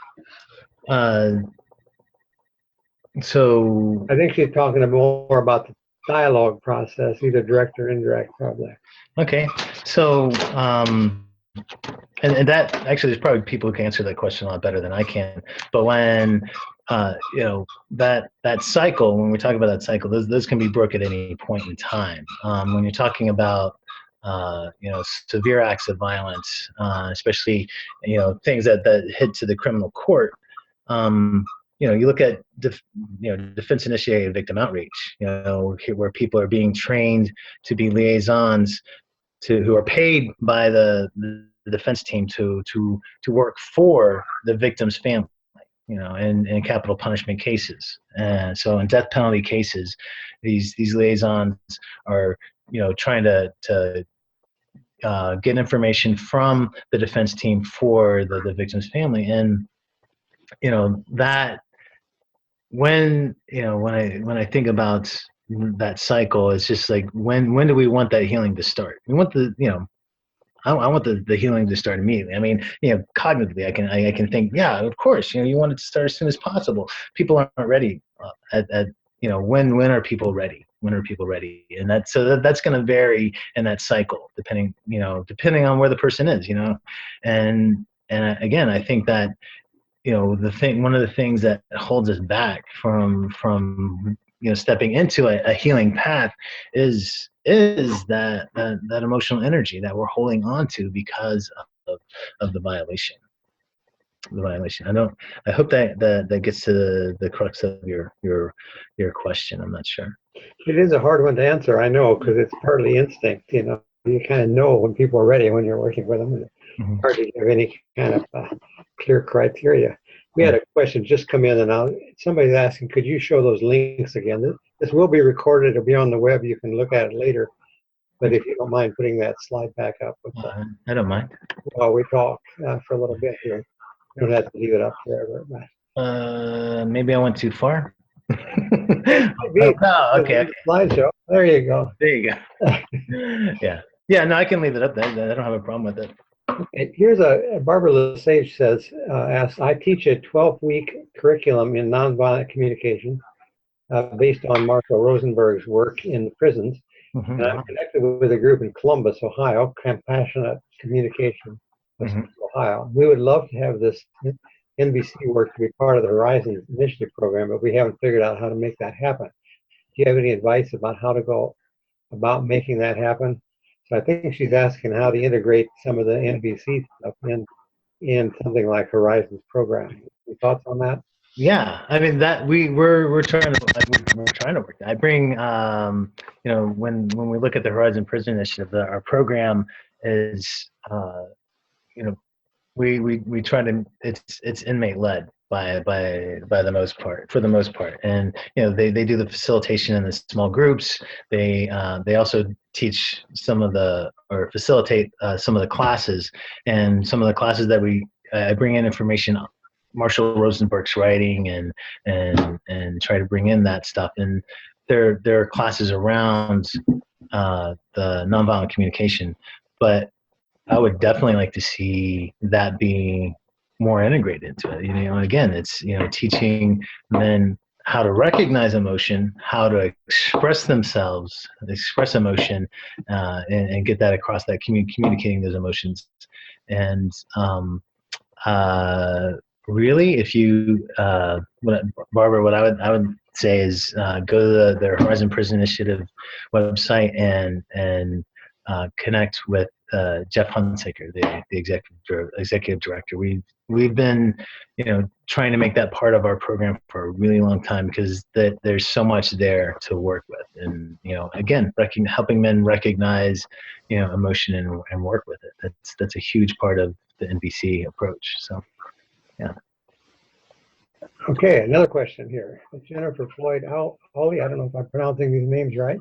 So I think she's talking more about the dialogue process, either direct or indirect, probably. okay, so and that actually, there's probably people who can answer that question a lot better than I can. But when that cycle, when we talk about that cycle, those can be broken at any point in time. When you're talking about severe acts of violence, especially things that hit to the criminal court. You look at defense-initiated victim outreach. Where people are being trained to be liaisons who are paid by the defense team to work for the victim's family. In capital punishment cases. So in death penalty cases, these liaisons are trying to get information from the defense team for the victim's family. And that when I think about that cycle, it's just like when do we want that healing to start? We want I want the healing to start immediately. I mean, cognitively, I can think, yeah, of course, you want it to start as soon as possible. People aren't ready when are people ready? When are people ready? And that's going to vary in that cycle, depending on where the person is, and again, I think that, one of the things that holds us back from stepping into a healing path is that emotional energy that we're holding on to because of the violation. I hope that gets to the crux of your question. I'm not sure. It is a hard one to answer, I know, because it's partly instinct. You kind of know when people are ready when you're working with them. It's hard to give any kind of clear criteria. We had a question just come in, and somebody's asking, could you show those links again? This will be recorded. It'll be on the web. You can look at it later. But if you don't mind putting that slide back up. I don't mind. While we talk for a little bit here. You don't have to leave it up forever. Maybe I went too far. Okay. Slideshow. There you go. There you go. Yeah. No, I can leave it up. I don't have a problem with it. Okay. Here's Barbara Lesage asks, I teach a 12-week curriculum in nonviolent communication based on Marshall Rosenberg's work in the prisons. And I'm connected with a group in Columbus, Ohio, Compassionate Communication, Ohio. We would love to have this NVC work to be part of the Horizons Initiative program, but we haven't figured out how to make that happen. Do you have any advice about how to go about making that happen? So I think she's asking how to integrate some of the NVC stuff in something like Horizons program. Any thoughts on that? Yeah, I mean that we're trying to work. I bring when we look at the Horizon Prison Initiative, our program is we try to it's inmate led by the most part, for the most part, and they do the facilitation in the small groups. They also teach facilitate some of the classes, and some of the classes that I bring in information Marshall Rosenberg's writing and try to bring in that stuff. And there are classes around the nonviolent communication, but I would definitely like to see that be more integrated into it. Again, it's teaching men how to recognize emotion, how to express themselves, express emotion, and get that across, that communicating those emotions. And really, if you, Barbara, what I would say is go to the Horizon Prison Initiative website and connect with Jeff Hunsaker, the executive director. We've been, trying to make that part of our program for a really long time, because there's so much there to work with, and again, helping men recognize, emotion and work with it. That's a huge part of the NVC approach. So, yeah. Okay, another question here. Jennifer Floyd Holly, I don't know if I'm pronouncing these names right,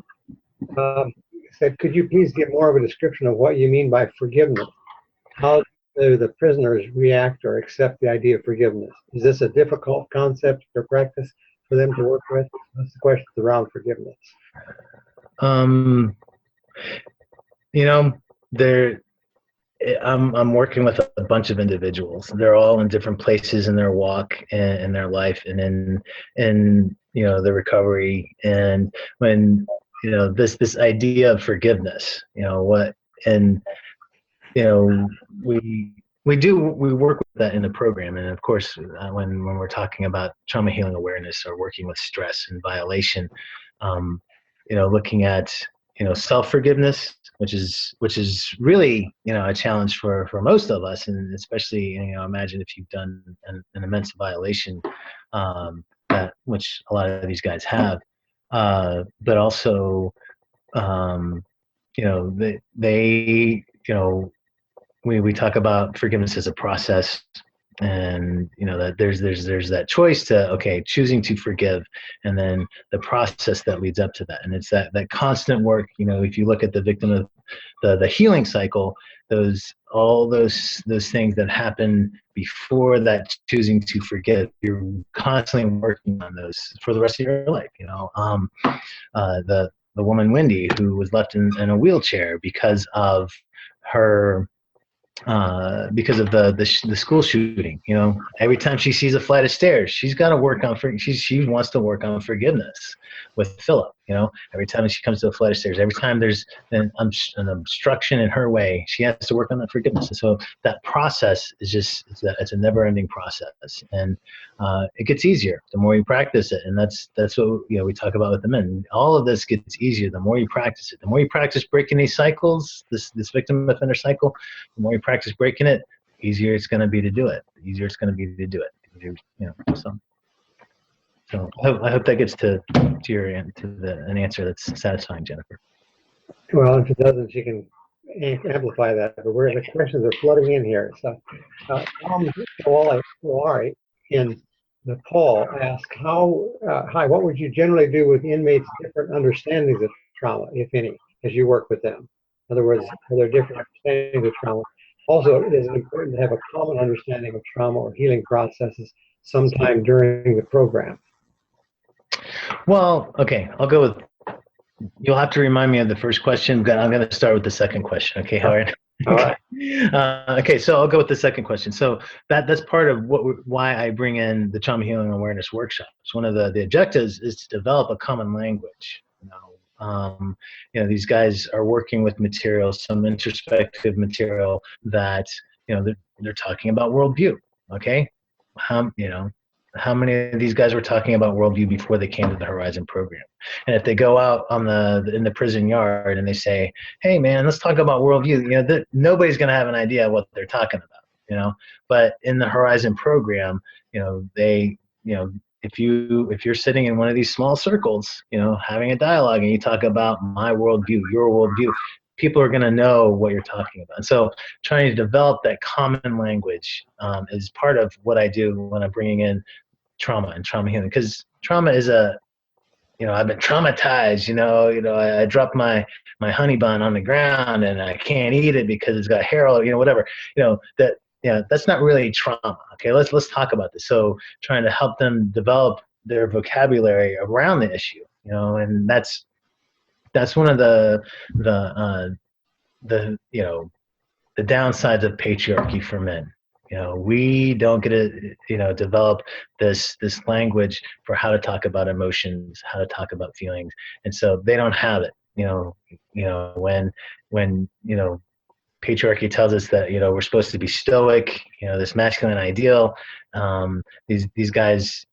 said, could you please give more of a description of what you mean by forgiveness? How do the prisoners react or accept the idea of forgiveness? Is this a difficult concept or practice for them to work with? That's the question around forgiveness. I'm working with a bunch of individuals. They're all in different places in their walk and in their life, and in the recovery. And when this idea of forgiveness, we work with that in the program. And of course, when we're talking about trauma healing awareness or working with stress and violation, looking at self-forgiveness, which is really a challenge for most of us, and especially imagine if you've done an immense violation, which a lot of these guys have, but also we talk about forgiveness as a process, and that there's that choice to choosing to forgive, and then the process that leads up to that. And it's that constant work. If you look at the victim of the healing cycle, all those things that happen before that choosing to forgive, you're constantly working on those for the rest of your life. The woman Wendy, who was left in a wheelchair because of her because of the school shooting. Every time she sees a flight of stairs, she's got to work on she wants to work on forgiveness with Philip. Every time she comes to a flight of stairs, every time there's an obstruction in her way, she has to work on that forgiveness. And so that process is it's a never-ending process, and it gets easier the more you practice it. And that's what we talk about with the men. All of this gets easier the more you practice it. The more you practice breaking these cycles, this victim offender cycle, the more you practice breaking it, the easier it's going to be to do it. The easier it's going to be to do it. So I hope that gets to an answer that's satisfying, Jennifer. Well, if it doesn't, she can amplify that. But the questions are flooding in here. So, Kawali in Nepal asked, hi, what would you generally do with inmates' different understandings of trauma, if any, as you work with them? In other words, are there different understandings of trauma? Also, is it important to have a common understanding of trauma or healing processes sometime during the program? Well, okay, I'll go with, you'll have to remind me of the first question. I'm going to start with the second question. Okay, Howard? All right. Okay, so I'll go with the second question. So that's part of why I bring in the trauma healing awareness workshops. One of the objectives is to develop a common language. These guys are working with material, some introspective material that they're talking about worldview. Okay, how many of these guys were talking about worldview before they came to the Horizon program? And if they go out in the prison yard and they say, "Hey, man, let's talk about worldview," nobody's going to have an idea what they're talking about. But in the Horizon program, if you're sitting in one of these small circles, having a dialogue, and you talk about my worldview, your worldview, people are going to know what you're talking about. And so trying to develop that common language is part of what I do when I'm bringing in trauma and trauma healing, because trauma is I've been traumatized, I dropped my honey bun on the ground and I can't eat it because it's got hair all, whatever, that's not really trauma. Okay, let's talk about this. So trying to help them develop their vocabulary around the issue, and that's one of the downsides of patriarchy for men. We don't get to develop this language for how to talk about emotions, how to talk about feelings, and so they don't have it. When patriarchy tells us that we're supposed to be stoic, this masculine ideal, these guys,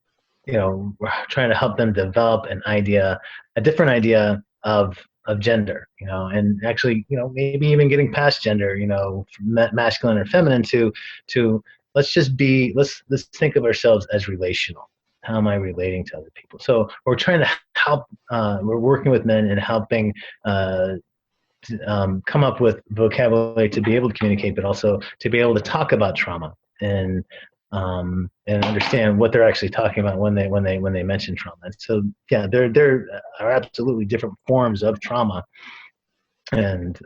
we're trying to help them develop a different idea of of gender, and actually, maybe even getting past gender, from masculine or feminine to let's think of ourselves as relational. How am I relating to other people? So we're trying to help. We're working with men and helping come up with vocabulary to be able to communicate, but also to be able to talk about trauma and understand what they're actually talking about when they mention trauma. And so, yeah, there are absolutely different forms of trauma, and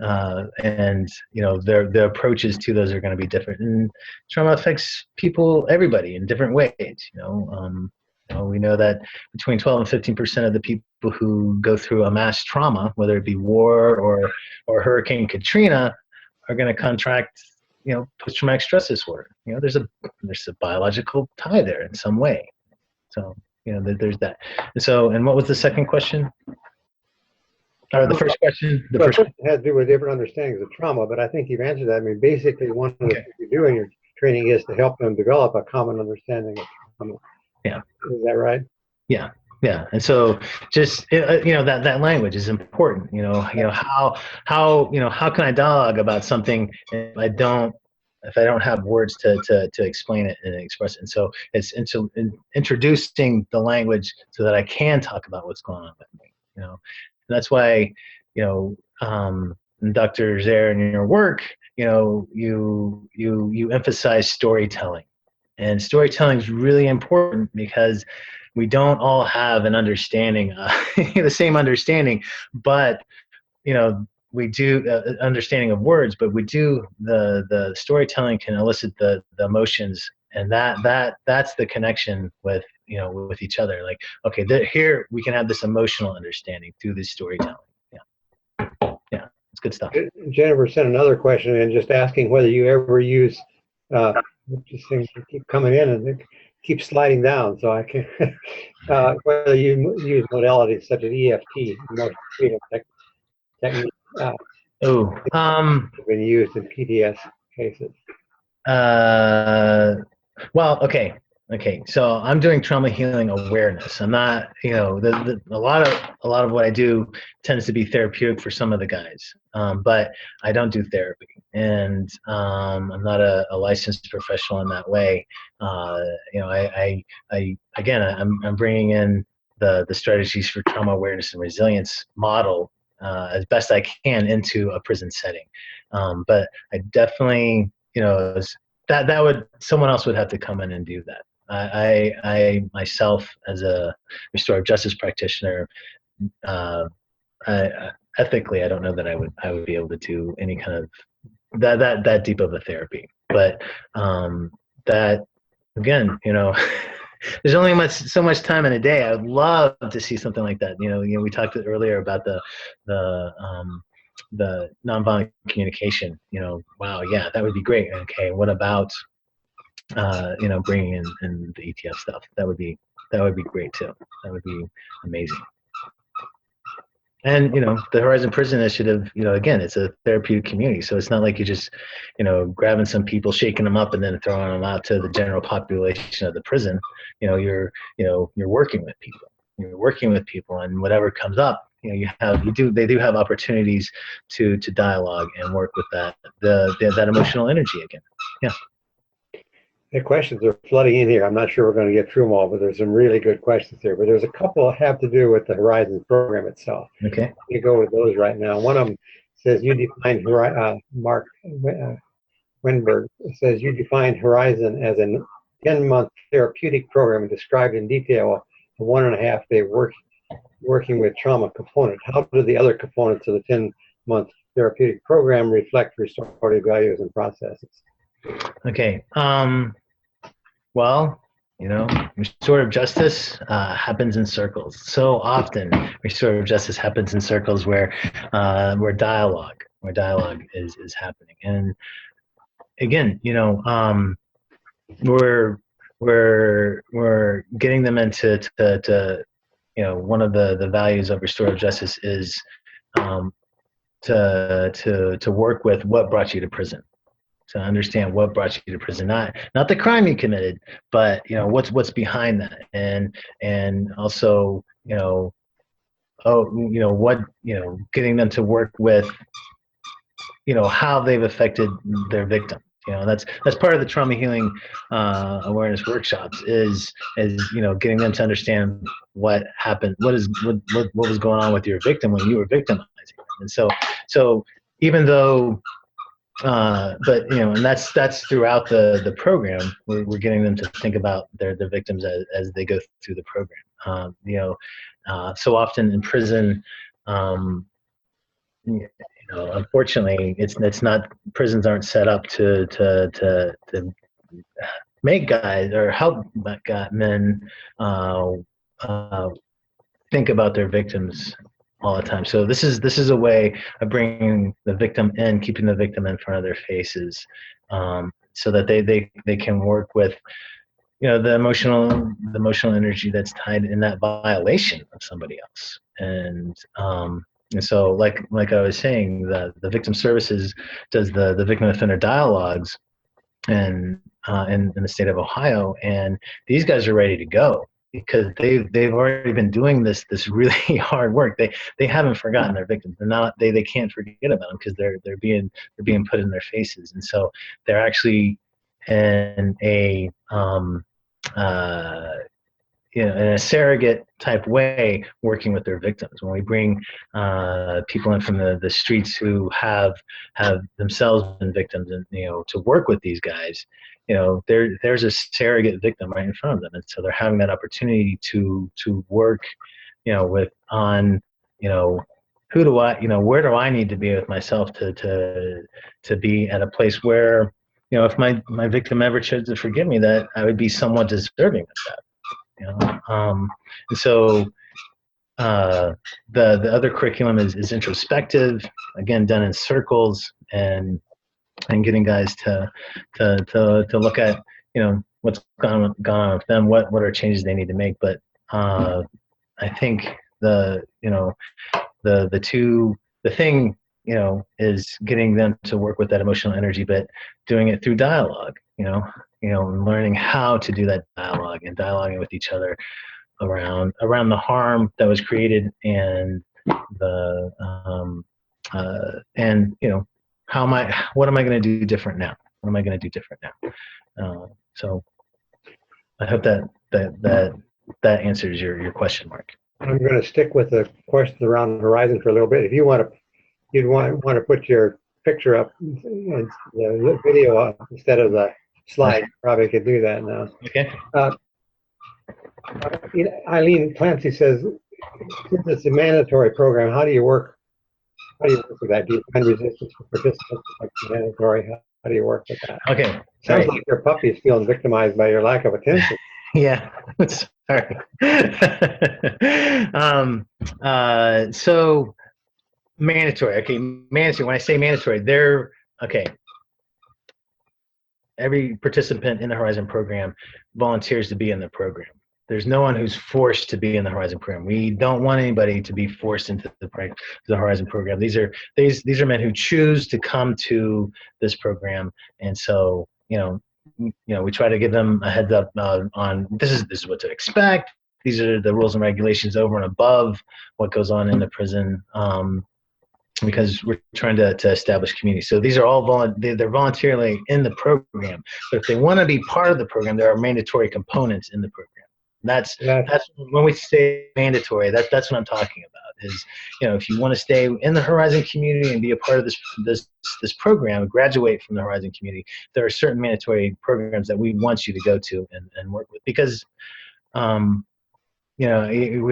their approaches to those are going to be different. And trauma affects everybody in different ways. We know that between 12 and 15% of the people who go through a mass trauma, whether it be war or Hurricane Katrina, are going to contract post-traumatic stress disorder. There's a biological tie there in some way. So there's that. And what was the second question? Or the first question? The first question had to do with different understandings of trauma, but I think you've answered that. I mean, basically, one of the things you do in your training is to help them develop a common understanding of trauma. Yeah. Is that right? Yeah. Yeah. And so just, that language is important. How can I dialogue about something if I don't have words to explain it and express it? And so it's introducing the language so that I can talk about what's going on with me, And that's why, Dr. Zehr, in your work, you emphasize storytelling. And storytelling is really important because we don't all have an understanding, the same understanding, but we do understanding of words, but we do the storytelling can elicit the emotions, and that's the connection with with each other. Like, okay, here we can have this emotional understanding through this storytelling. Yeah, it's good stuff. Jennifer sent another question in, just asking whether you ever use. Just things keep coming in and it keeps sliding down, so I can't. Whether you use modalities such as EFT, emotional freedom technique, have been used in PTS cases. Well, okay. So I'm doing trauma healing awareness. I'm not, a lot of what I do tends to be therapeutic for some of the guys, but I don't do therapy, and I'm not a licensed professional in that way. I'm bringing in the strategies for trauma awareness and resilience model as best I can into a prison setting, but I definitely, someone else would have to come in and do that. I myself, as a restorative justice practitioner, ethically, I don't know that I would be able to do any kind of that deep of a therapy. But that again, there's only so much time in a day. I would love to see something like that. We talked earlier about the nonviolent communication. Wow, yeah, that would be great. Okay, what about bringing in the ETF stuff? That would be great too. That would be amazing. And the Horizon Prison Initiative, again, it's a therapeutic community, so it's not like you're just grabbing some people, shaking them up, and then throwing them out to the general population of the prison. You're working with people. You're working with people, and whatever comes up, they do have opportunities to dialogue and work with that emotional energy again. Yeah. The questions are flooding in here. I'm not sure we're going to get through them all, but there's some really good questions here. But there's a couple that have to do with the Horizon program itself. Okay. You go with those right now. One of them says you defined Mark Winberg says you defined Horizon as a 10-month therapeutic program and described in detail a 1.5-day working with trauma component. How do the other components of the 10-month therapeutic program reflect restorative values and processes? Okay. Well, restorative justice happens in circles. So often, restorative justice happens in circles where dialogue is happening. And again, we're getting them into one of the values of restorative justice is to work with what brought you to prison. To understand what brought you to prison, not the crime you committed, but what's behind that, and also getting them to work with, how they've affected their victim. That's part of the trauma healing awareness workshops is getting them to understand what happened, what was going on with your victim when you were victimizing them. And so even though and that's throughout the program. We're getting them to think about their victims as they go through the program. So often in prison, unfortunately, it's not, prisons aren't set up to make guys or help men think about their victims all the time. So this is a way of bringing the victim in, keeping the victim in front of their faces, so that they can work with the emotional energy that's tied in that violation of somebody else. And so like I was saying, the victim services does the victim offender dialogues and in the state of Ohio, and these guys are ready to go because they've already been doing this really hard work. They haven't forgotten their victims. They can't forget about them because they're being put in their faces, and so they're actually in a in a surrogate type way working with their victims. When we bring people in from the streets who have themselves been victims, and to work with these guys, there's a surrogate victim right in front of them, and so they're having that opportunity to work with on who do I where do I need to be with myself to be at a place where if my victim ever chose to forgive me, that I would be somewhat deserving of that. And so the other curriculum is introspective, again done in circles, and getting guys to look at what's gone on with them, what are changes they need to make. But I think the thing is getting them to work with that emotional energy, but doing it through dialogue, and learning how to do that dialogue and dialoguing with each other around the harm that was created, and what am I going to do different now? What am I going to do different now? So I hope that answers your question, Mark. I'm going to stick with the questions around the horizon for a little bit. If you you'd want to put your picture up, the video up instead of the slide. You probably could do that now. Okay. Eileen Clancy says, since it's a mandatory program, how do you work with that? Do you find resistance for participants like mandatory? How do you work with that? Okay. Sounds like your puppy is feeling victimized by your lack of attention. Yeah. Sorry. So mandatory. Okay. Mandatory. When I say mandatory, they're okay. Every participant in the Horizon program volunteers to be in the program. There's no one who's forced to be in the Horizon program. We don't want anybody to be forced into the Horizon program. These are men who choose to come to this program, and so we try to give them a heads up on this is what to expect. These are the rules and regulations over and above what goes on in the prison, because we're trying to establish community. So these are all they're voluntarily in the program, but if they want to be part of the program, there are mandatory components in the program. That's when we say mandatory. That's what I'm talking about. Is if you want to stay in the Horizon community and be a part of this program, graduate from the Horizon community, there are certain mandatory programs that we want you to go to and work with, because we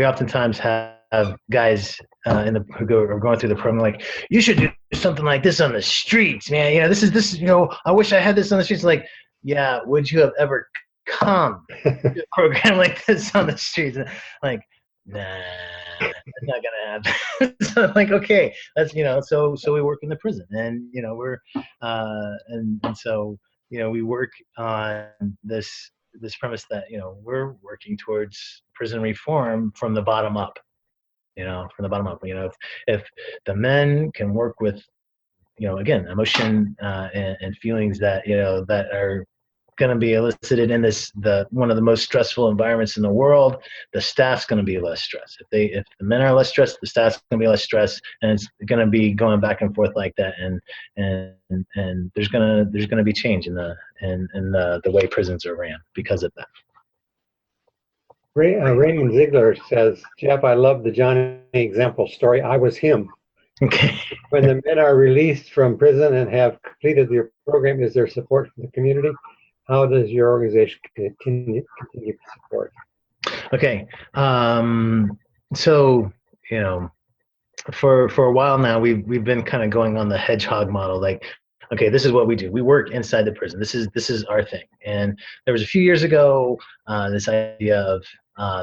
oftentimes have guys who are going through the program like, you should do something like this on the streets, man. This is I wish I had this on the streets. Like, yeah, would you have ever come to a program like this on the streets? Like, nah, that's not gonna happen. So I'm like, okay, that's so we work in the prison, and we're and so we work on this premise that we're working towards prison reform from the bottom up. If the men can work with again, emotion and feelings that that are going to be elicited in one of the most stressful environments in the world. The staff's going to be less stressed. If the men are less stressed, the staff's going to be less stressed, and it's going to be going back and forth like that. And there's going to be change in the way prisons are ran because of that. Raymond Ziegler says, Jeff, I love the Johnny example story. I was him. Okay. When the men are released from prison and have completed their program, is there support from the community? How does your organization continue to support? Okay. So, for a while now, we've been kind of going on the hedgehog model, like, okay, this is what we do. We work inside the prison. This is our thing. And there was a few years ago, this idea of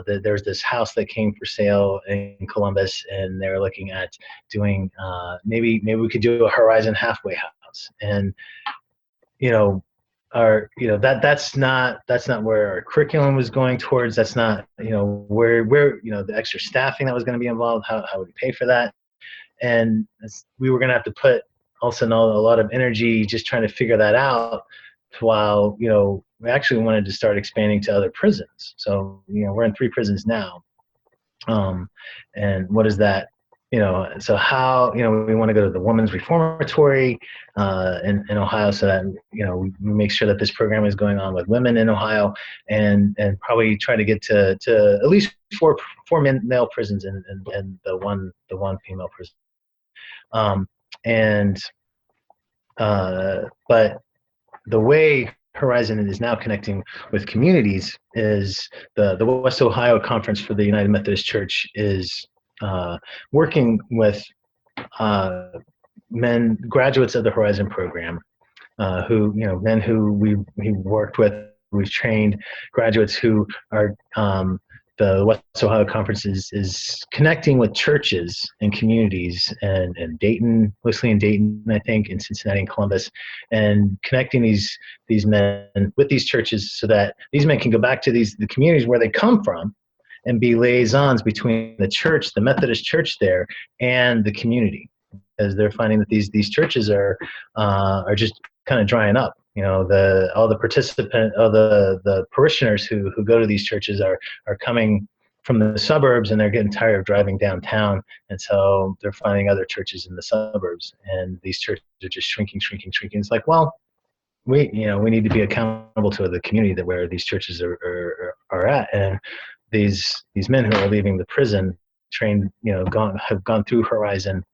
there was this house that came for sale in Columbus, and they were looking at doing maybe we could do a Horizon halfway house. And that's not where our curriculum was going towards. That's not where the extra staffing that was going to be involved. How would we pay for that? And we were going to have to put also a lot of energy just trying to figure that out, while we actually wanted to start expanding to other prisons. So we're in 3 prisons now, and what is that? So how we want to go to the Women's Reformatory in Ohio, so that we make sure that this program is going on with women in Ohio, and probably try to get to at least four male prisons and the one female prison. But the way Horizon is now connecting with communities is the West Ohio Conference for the United Methodist Church is working with graduates of the Horizon program, men who we've worked with. We've trained graduates who are the West Ohio Conference is connecting with churches and communities, and Dayton, mostly in Dayton, I think, in Cincinnati and Columbus, and connecting these men with these churches so that these men can go back to the communities where they come from and be liaisons between the church, the Methodist church there, and the community, as they're finding that these churches are just kind of drying up. All the parishioners who go to these churches are coming from the suburbs, and they're getting tired of driving downtown, and so they're finding other churches in the suburbs, and these churches are just shrinking. It's like, well, we need to be accountable to the community that where these churches are at, and these men who are leaving the prison trained, have gone through Horizon,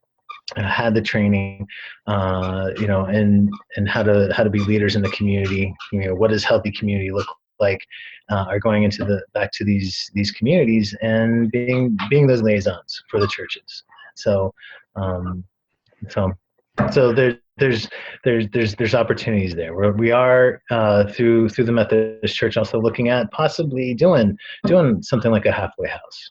had the training, and how to be leaders in the community. What does healthy community look like? Are going into back to these communities and being those liaisons for the churches. So there's opportunities there. We are through the Methodist Church also looking at possibly doing something like a halfway house,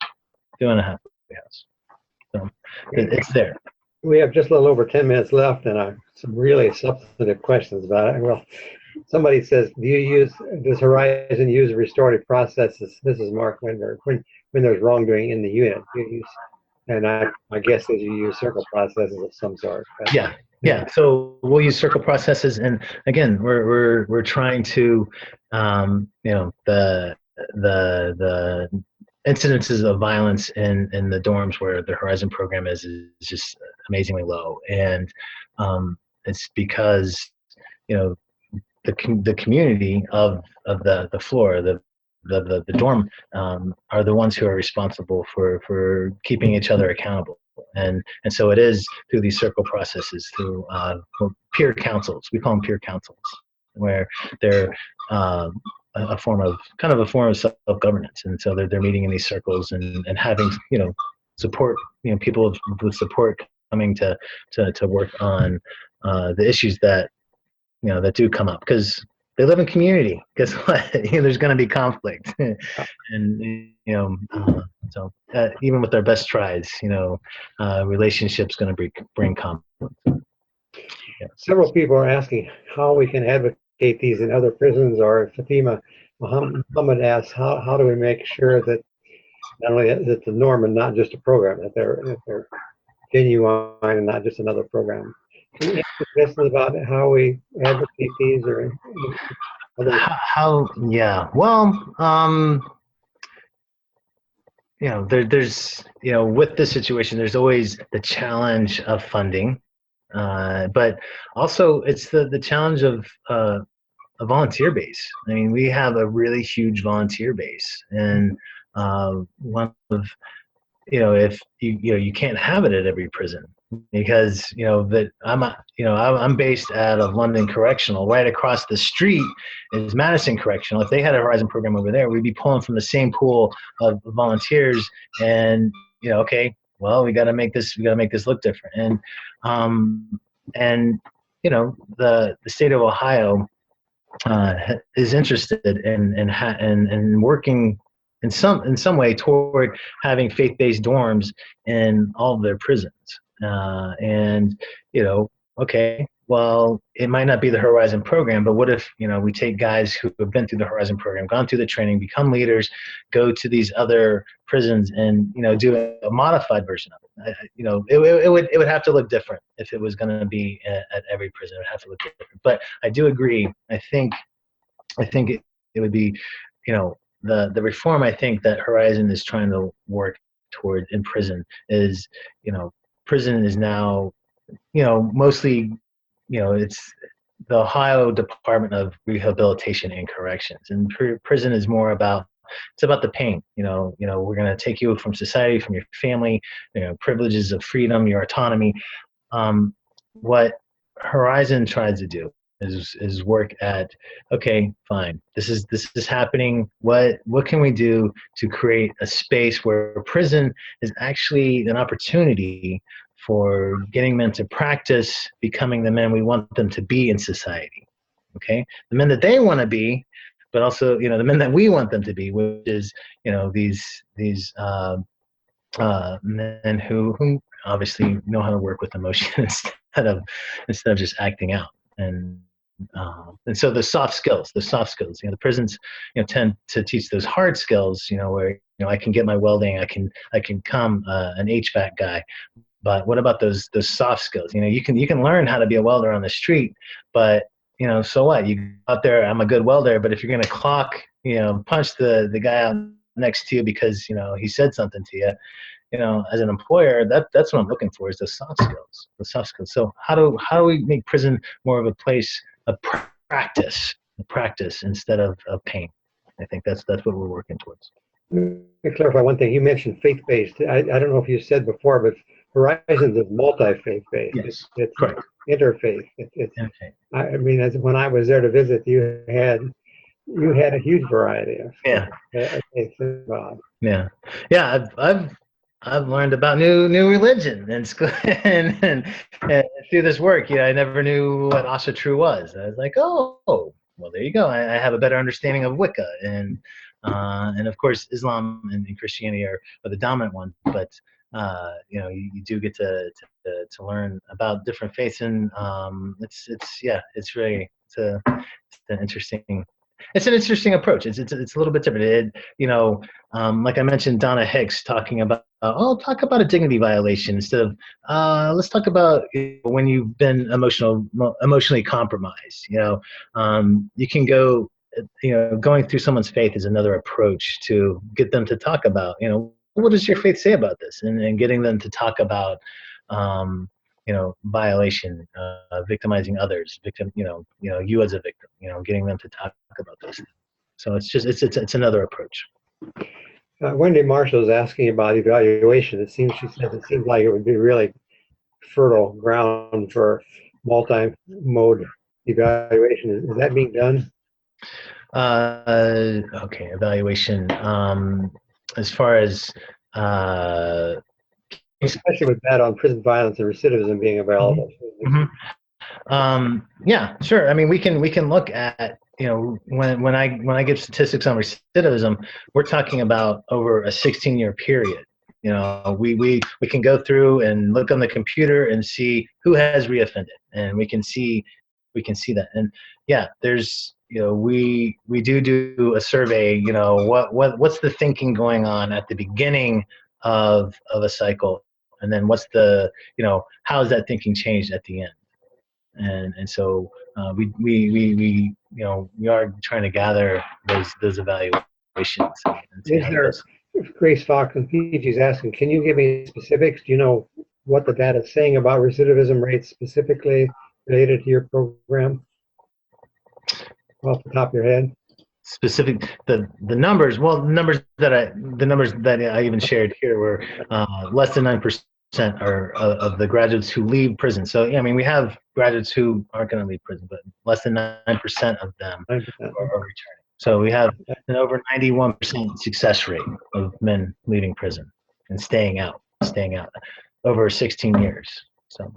So it's there. We have just a little over 10 minutes left, and some really substantive questions about it. Well, somebody says, does Horizon use restorative processes? This is Mark Winder. When there's wrongdoing in the unit, and my guess is you use circle processes of some sort. But, yeah. So we'll use circle processes, and again, we're trying to, the incidences of violence in the dorms where the Horizon program is just amazingly low, and it's because the community of the floor, the dorm, are the ones who are responsible for keeping each other accountable, and so it is through these circle processes, through peer councils. We call them peer councils, where they're a form of self-governance, and so they're meeting in these circles and having support, people with support coming to work on the issues that that do come up, because they live in community. Guess what? There's going to be conflict, and so even with our best tries, relationships going to bring conflict. Yeah. Several people are asking how we can advocate these in other prisons, or Fatima Muhammad asks, how do we make sure that not only is it the norm and not just a program, that they're genuine and not just another program? Can you answer questions about how we advocate these? Or Yeah. Well, there's, with this situation, there's always the challenge of funding, but also it's the challenge of a volunteer base. I mean, we have a really huge volunteer base, and one of if you can't have it at every prison because that I'm based out of London Correctional. Right across the street is Madison Correctional. If they had a Horizon program over there, we'd be pulling from the same pool of volunteers. And okay, well, we got to make this look different. And the state of Ohio is interested in working in some way toward having faith-based dorms in all of their prisons. And okay, well, it might not be the Horizon program, but what if we take guys who have been through the Horizon program, gone through the training, become leaders, go to these other prisons and do a modified version of it. It would have to look different if it was going to be at every prison. It would have to look different. But I do agree. I think it would be the reform I think that Horizon is trying to work toward in prison is prison is now mostly it's the Ohio Department of Rehabilitation and Corrections, and prison is more about the pain. We're going to take you from society, from your family, privileges of freedom, your autonomy. What Horizon tries to do is work at, okay, fine, this is happening. What can we do to create a space where prison is actually an opportunity for getting men to practice becoming the men we want them to be in society? Okay, the men that they want to be, but also the men that we want them to be, which is these men who obviously know how to work with emotion instead of just acting out. And so the soft skills, the prisons, tend to teach those hard skills, where I can get my welding, I can become an HVAC guy. But what about those soft skills? You can learn how to be a welder on the street, but so what? You go out there, I'm a good welder, but if you're gonna clock, punch the guy out next to you because he said something to you, as an employer, that's what I'm looking for, is the soft skills. So how do we make prison more of a place of practice instead of pain? I think that's what we're working towards. Let me clarify one thing. You mentioned faith-based. I don't know if you said before, but Horizons is multi-faith-based. Yes, it's correct. Interfaith. I mean, when I was there to visit, you had a huge variety of faiths involved. Yeah. I've learned about new religion in school and through this work. I never knew what Asatru was. I was like, oh, well, there you go. I have a better understanding of Wicca, and of course Islam and Christianity are the dominant ones. But you do get to learn about different faiths, and it's an interesting approach. It's a little bit different. Like I mentioned, Donna Hicks talking about, talk about a dignity violation instead of let's talk about when you've been emotionally compromised. You can go, going through someone's faith is another approach to get them to talk about, what does your faith say about this, and getting them to talk about violation, victimizing others, you as a victim, getting them to talk about those things. So it's another approach. Wendy Marshall is asking about evaluation. She said it seems like it would be really fertile ground for multi-mode evaluation. Is that being done? Okay, evaluation. As far as especially with that on prison violence and recidivism being available. Mm-hmm. Yeah, sure. I mean, we can look at, when I give statistics on recidivism, we're talking about over a 16-year period. We can go through and look on the computer and see who has reoffended, and we can see that. And yeah, there's, we do a survey. What's the thinking going on at the beginning of a cycle, and then what's the, how has that thinking changed at the end? And so we are trying to gather those evaluations and see Is how it there, goes. Grace Fox and Fiji's asking, can you give me specifics? Do you know what the data is saying about recidivism rates specifically related to your program off the top of your head? Specific the numbers. Well, the numbers that I even shared here were less than 9% are of the graduates who leave prison. So yeah, I mean, we have graduates who aren't going to leave prison, but less than 9% of them 9%. are returning. So we have an over 91% success rate of men leaving prison and staying out over 16 years. So,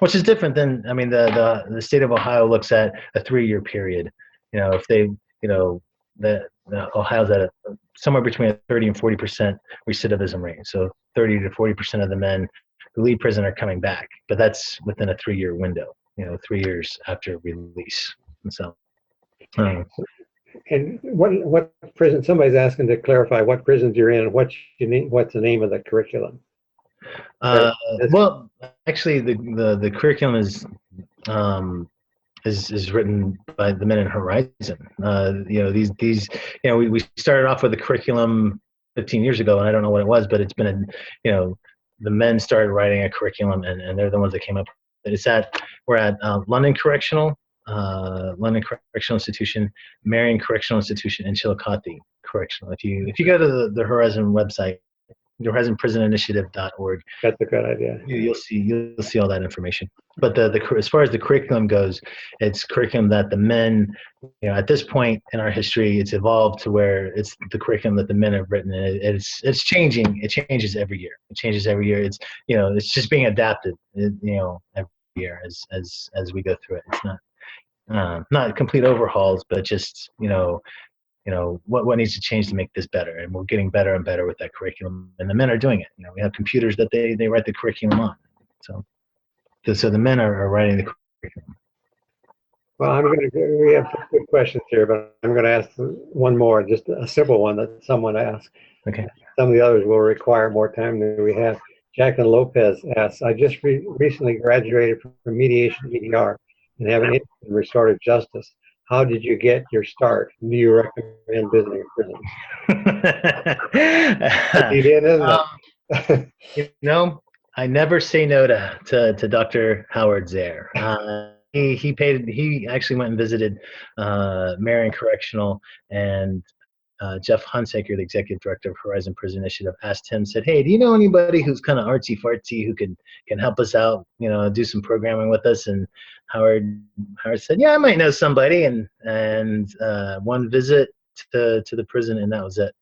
which is different than, I mean, the state of Ohio looks at a 3-year period. If they, the Ohio's at somewhere between a 30 and 40% recidivism rate. So 30 to 40% of the men who leave prison are coming back, but that's within a 3-year window. 3 years after release. And so. And what prison? Somebody's asking to clarify what prisons you're in and what's the name of the curriculum. Well, actually, the curriculum is written by the men in Horizon. We started off with a curriculum 15 years ago, and I don't know what it was, but it's been the men started writing a curriculum, and they're the ones that came up. We're at London Correctional Institution, Marion Correctional Institution, and Chillicothe Correctional. If you go to the Horizon website, horizonprisoninitiative.org. That's a good idea. You'll see all that information. But as far as the curriculum goes, it's curriculum that the men, at this point in our history, it's evolved to where it's the curriculum that the men have written, and it's changing. It changes every year. It's it's just being adapted, every year as we go through it. It's not complete overhauls, but just what needs to change to make this better, and we're getting better and better with that curriculum, and the men are doing it. We have computers that they write the curriculum on, so the men are writing the curriculum. Well, we have some good questions here, but I'm going to ask one more, just a simple one that someone asked. Okay. Some of the others will require more time than we have. Jacqueline Lopez asks, I just recently graduated from mediation EDR and have an interest in restorative justice. How did you get your start? Do you recommend visiting a prison? I never say no to Dr. Howard Zehr. He actually went and visited Marion Correctional, and Jeff Hunsaker, the executive director of Horizon Prison Initiative, asked him, said, "Hey, do you know anybody who's kind of artsy fartsy who can help us out, do some programming with us?" And Howard said, "Yeah, I might know somebody." And one visit to the prison, and that was it.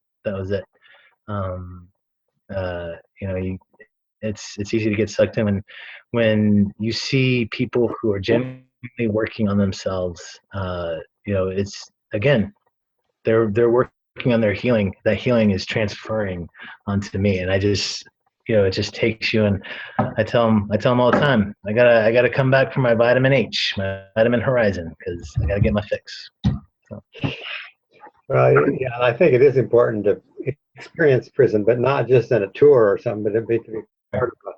It's easy to get sucked in when you see people who are genuinely working on themselves. It's, again, they're working on their healing. That healing is transferring onto me, and I just, it just takes you. And I tell them all the time, I gotta come back for my vitamin H, my vitamin Horizon, because I gotta get my fix. So. Well, yeah, I think it is important to experience prison, but not just in a tour or something, but to be part of a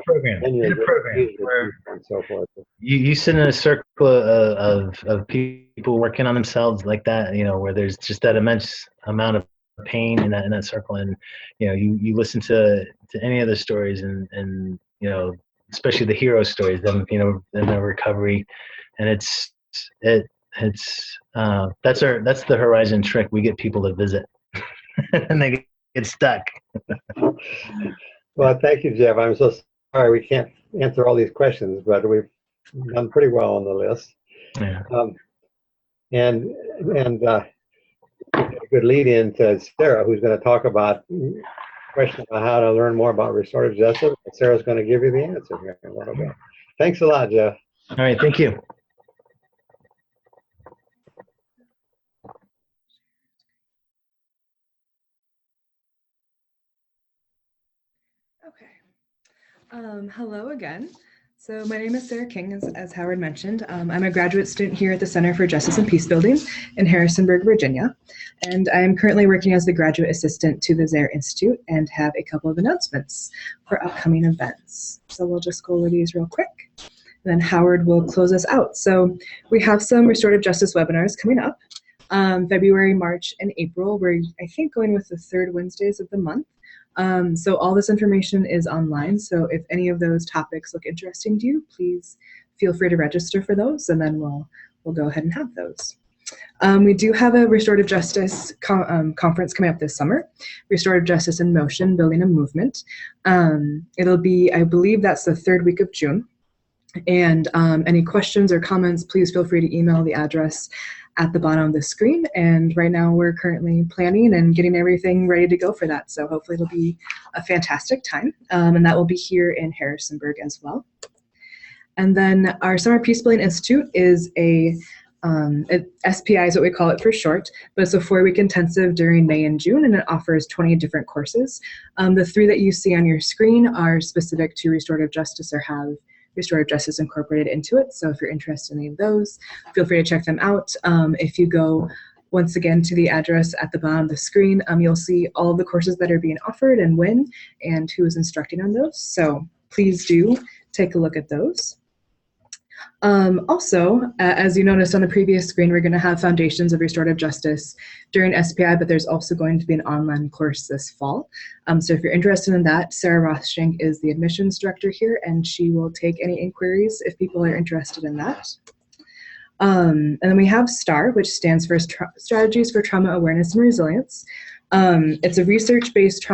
program. And so forth. You sit in a circle of people working on themselves like that, where there's just that immense amount of pain in that circle, and you listen to any of the stories, and especially the hero stories, them in their recovery, and that's the Horizon trick. We get people to visit and they get stuck. Well, thank you, Jeff. I'm so sorry we can't answer all these questions, but we've done pretty well on the list. Yeah. And a good lead in to Sarah, who's going to talk about a question about how to learn more about restorative justice. And Sarah's going to give you the answer here in a little bit. Thanks a lot, Jeff. All right, thank you. Okay. Hello again. So my name is Sarah King, as Howard mentioned. I'm a graduate student here at the Center for Justice and Peace Building in Harrisonburg, Virginia. And I'm currently working as the graduate assistant to the Zaire Institute and have a couple of announcements for upcoming events. So we'll just go over these real quick. and then Howard will close us out. So we have some restorative justice webinars coming up, February, March, and April. We're, I think, going with the third Wednesdays of the month. So all this information is online. So if any of those topics look interesting to you, please feel free to register for those, and then we'll go ahead and have those. We do have a restorative justice conference coming up this summer, Restorative Justice in Motion, Building a Movement. It'll be, I believe that's the third week of June. And any questions or comments, please feel free to email the address at the bottom of the screen. And right now we're currently planning and getting everything ready to go for that. So hopefully it'll be a fantastic time. And that will be here in Harrisonburg as well. And then our Summer Peace Building Institute is SPI is what we call it for short, but it's a 4-week intensive during May and June, and it offers 20 different courses. The 3 that you see on your screen are specific to restorative justice or have restorative justice incorporated into it. So if you're interested in any of those, feel free to check them out. If you go once again to the address at the bottom of the screen, you'll see all of the courses that are being offered and when and who is instructing on those. So please do take a look at those. Also, as you noticed on the previous screen, we're going to have Foundations of Restorative Justice during SPI, but there's also going to be an online course this fall. So if you're interested in that, Sarah Rothschenk is the admissions director here, and she will take any inquiries if people are interested in that. And then we have STAR, which stands for Strategies for Trauma Awareness and Resilience. It's a research-based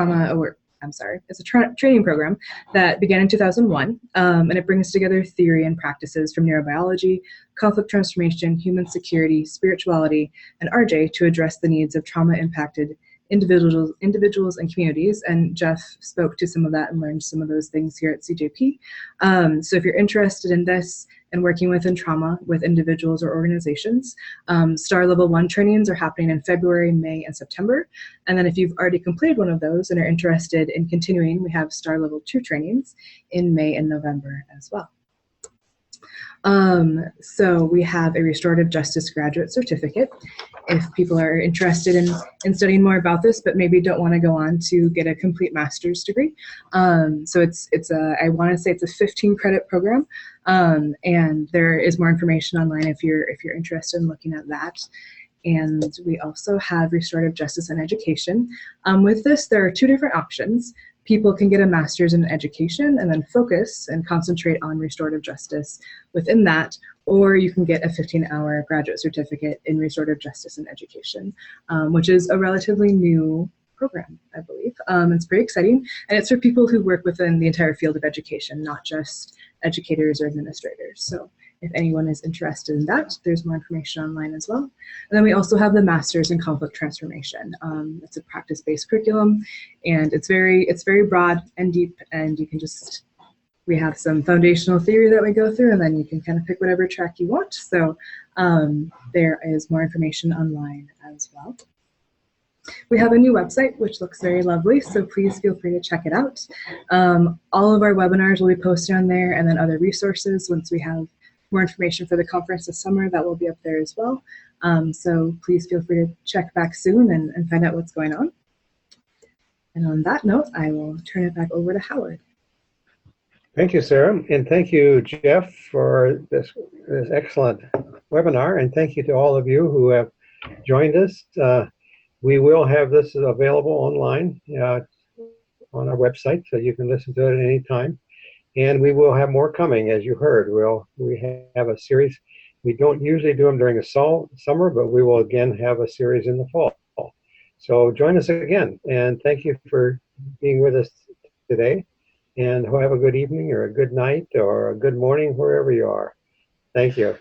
it's a training program that began in 2001, and it brings together theory and practices from neurobiology, conflict transformation, human security, spirituality, and RJ to address the needs of trauma-impacted individuals and communities. And Jeff spoke to some of that and learned some of those things here at CJP. So if you're interested in this and working within trauma with individuals or organizations, STAR Level 1 trainings are happening in February, May, and September. And then if you've already completed one of those and are interested in continuing, we have STAR Level 2 trainings in May and November as well. So we have a Restorative Justice Graduate Certificate. If people are interested in studying more about this, but maybe don't want to go on to get a complete master's degree. So I want to say it's a 15 credit program. And there is more information online if you're interested in looking at that. And we also have Restorative Justice in Education. With this, there are 2 different options. People can get a master's in education and then focus and concentrate on restorative justice within that, or you can get a 15-hour graduate certificate in restorative justice in education, which is a relatively new program, I believe. It's pretty exciting, and it's for people who work within the entire field of education, not just educators or administrators. So if anyone is interested in that, there's more information online as well. And then we also have the Masters in Conflict Transformation. It's a practice-based curriculum, and it's very broad and deep, and you can we have some foundational theory that we go through, and then you can kind of pick whatever track you want. So there is more information online as well. We have a new website, which looks very lovely, so please feel free to check it out. All of our webinars will be posted on there, and then other resources once we have more information for the conference this summer, that will be up there as well. So please feel free to check back soon and find out what's going on. And on that note, I will turn it back over to Howard. Thank you, Sarah, and thank you, Jeff, for this excellent webinar, and thank you to all of you who have joined us. We will have this available online on our website, so you can listen to it at any time. And we will have more coming, as you heard. We have a series. We don't usually do them during the summer, but we will again have a series in the fall. So join us again, and thank you for being with us today. And have a good evening or a good night or a good morning wherever you are. Thank you.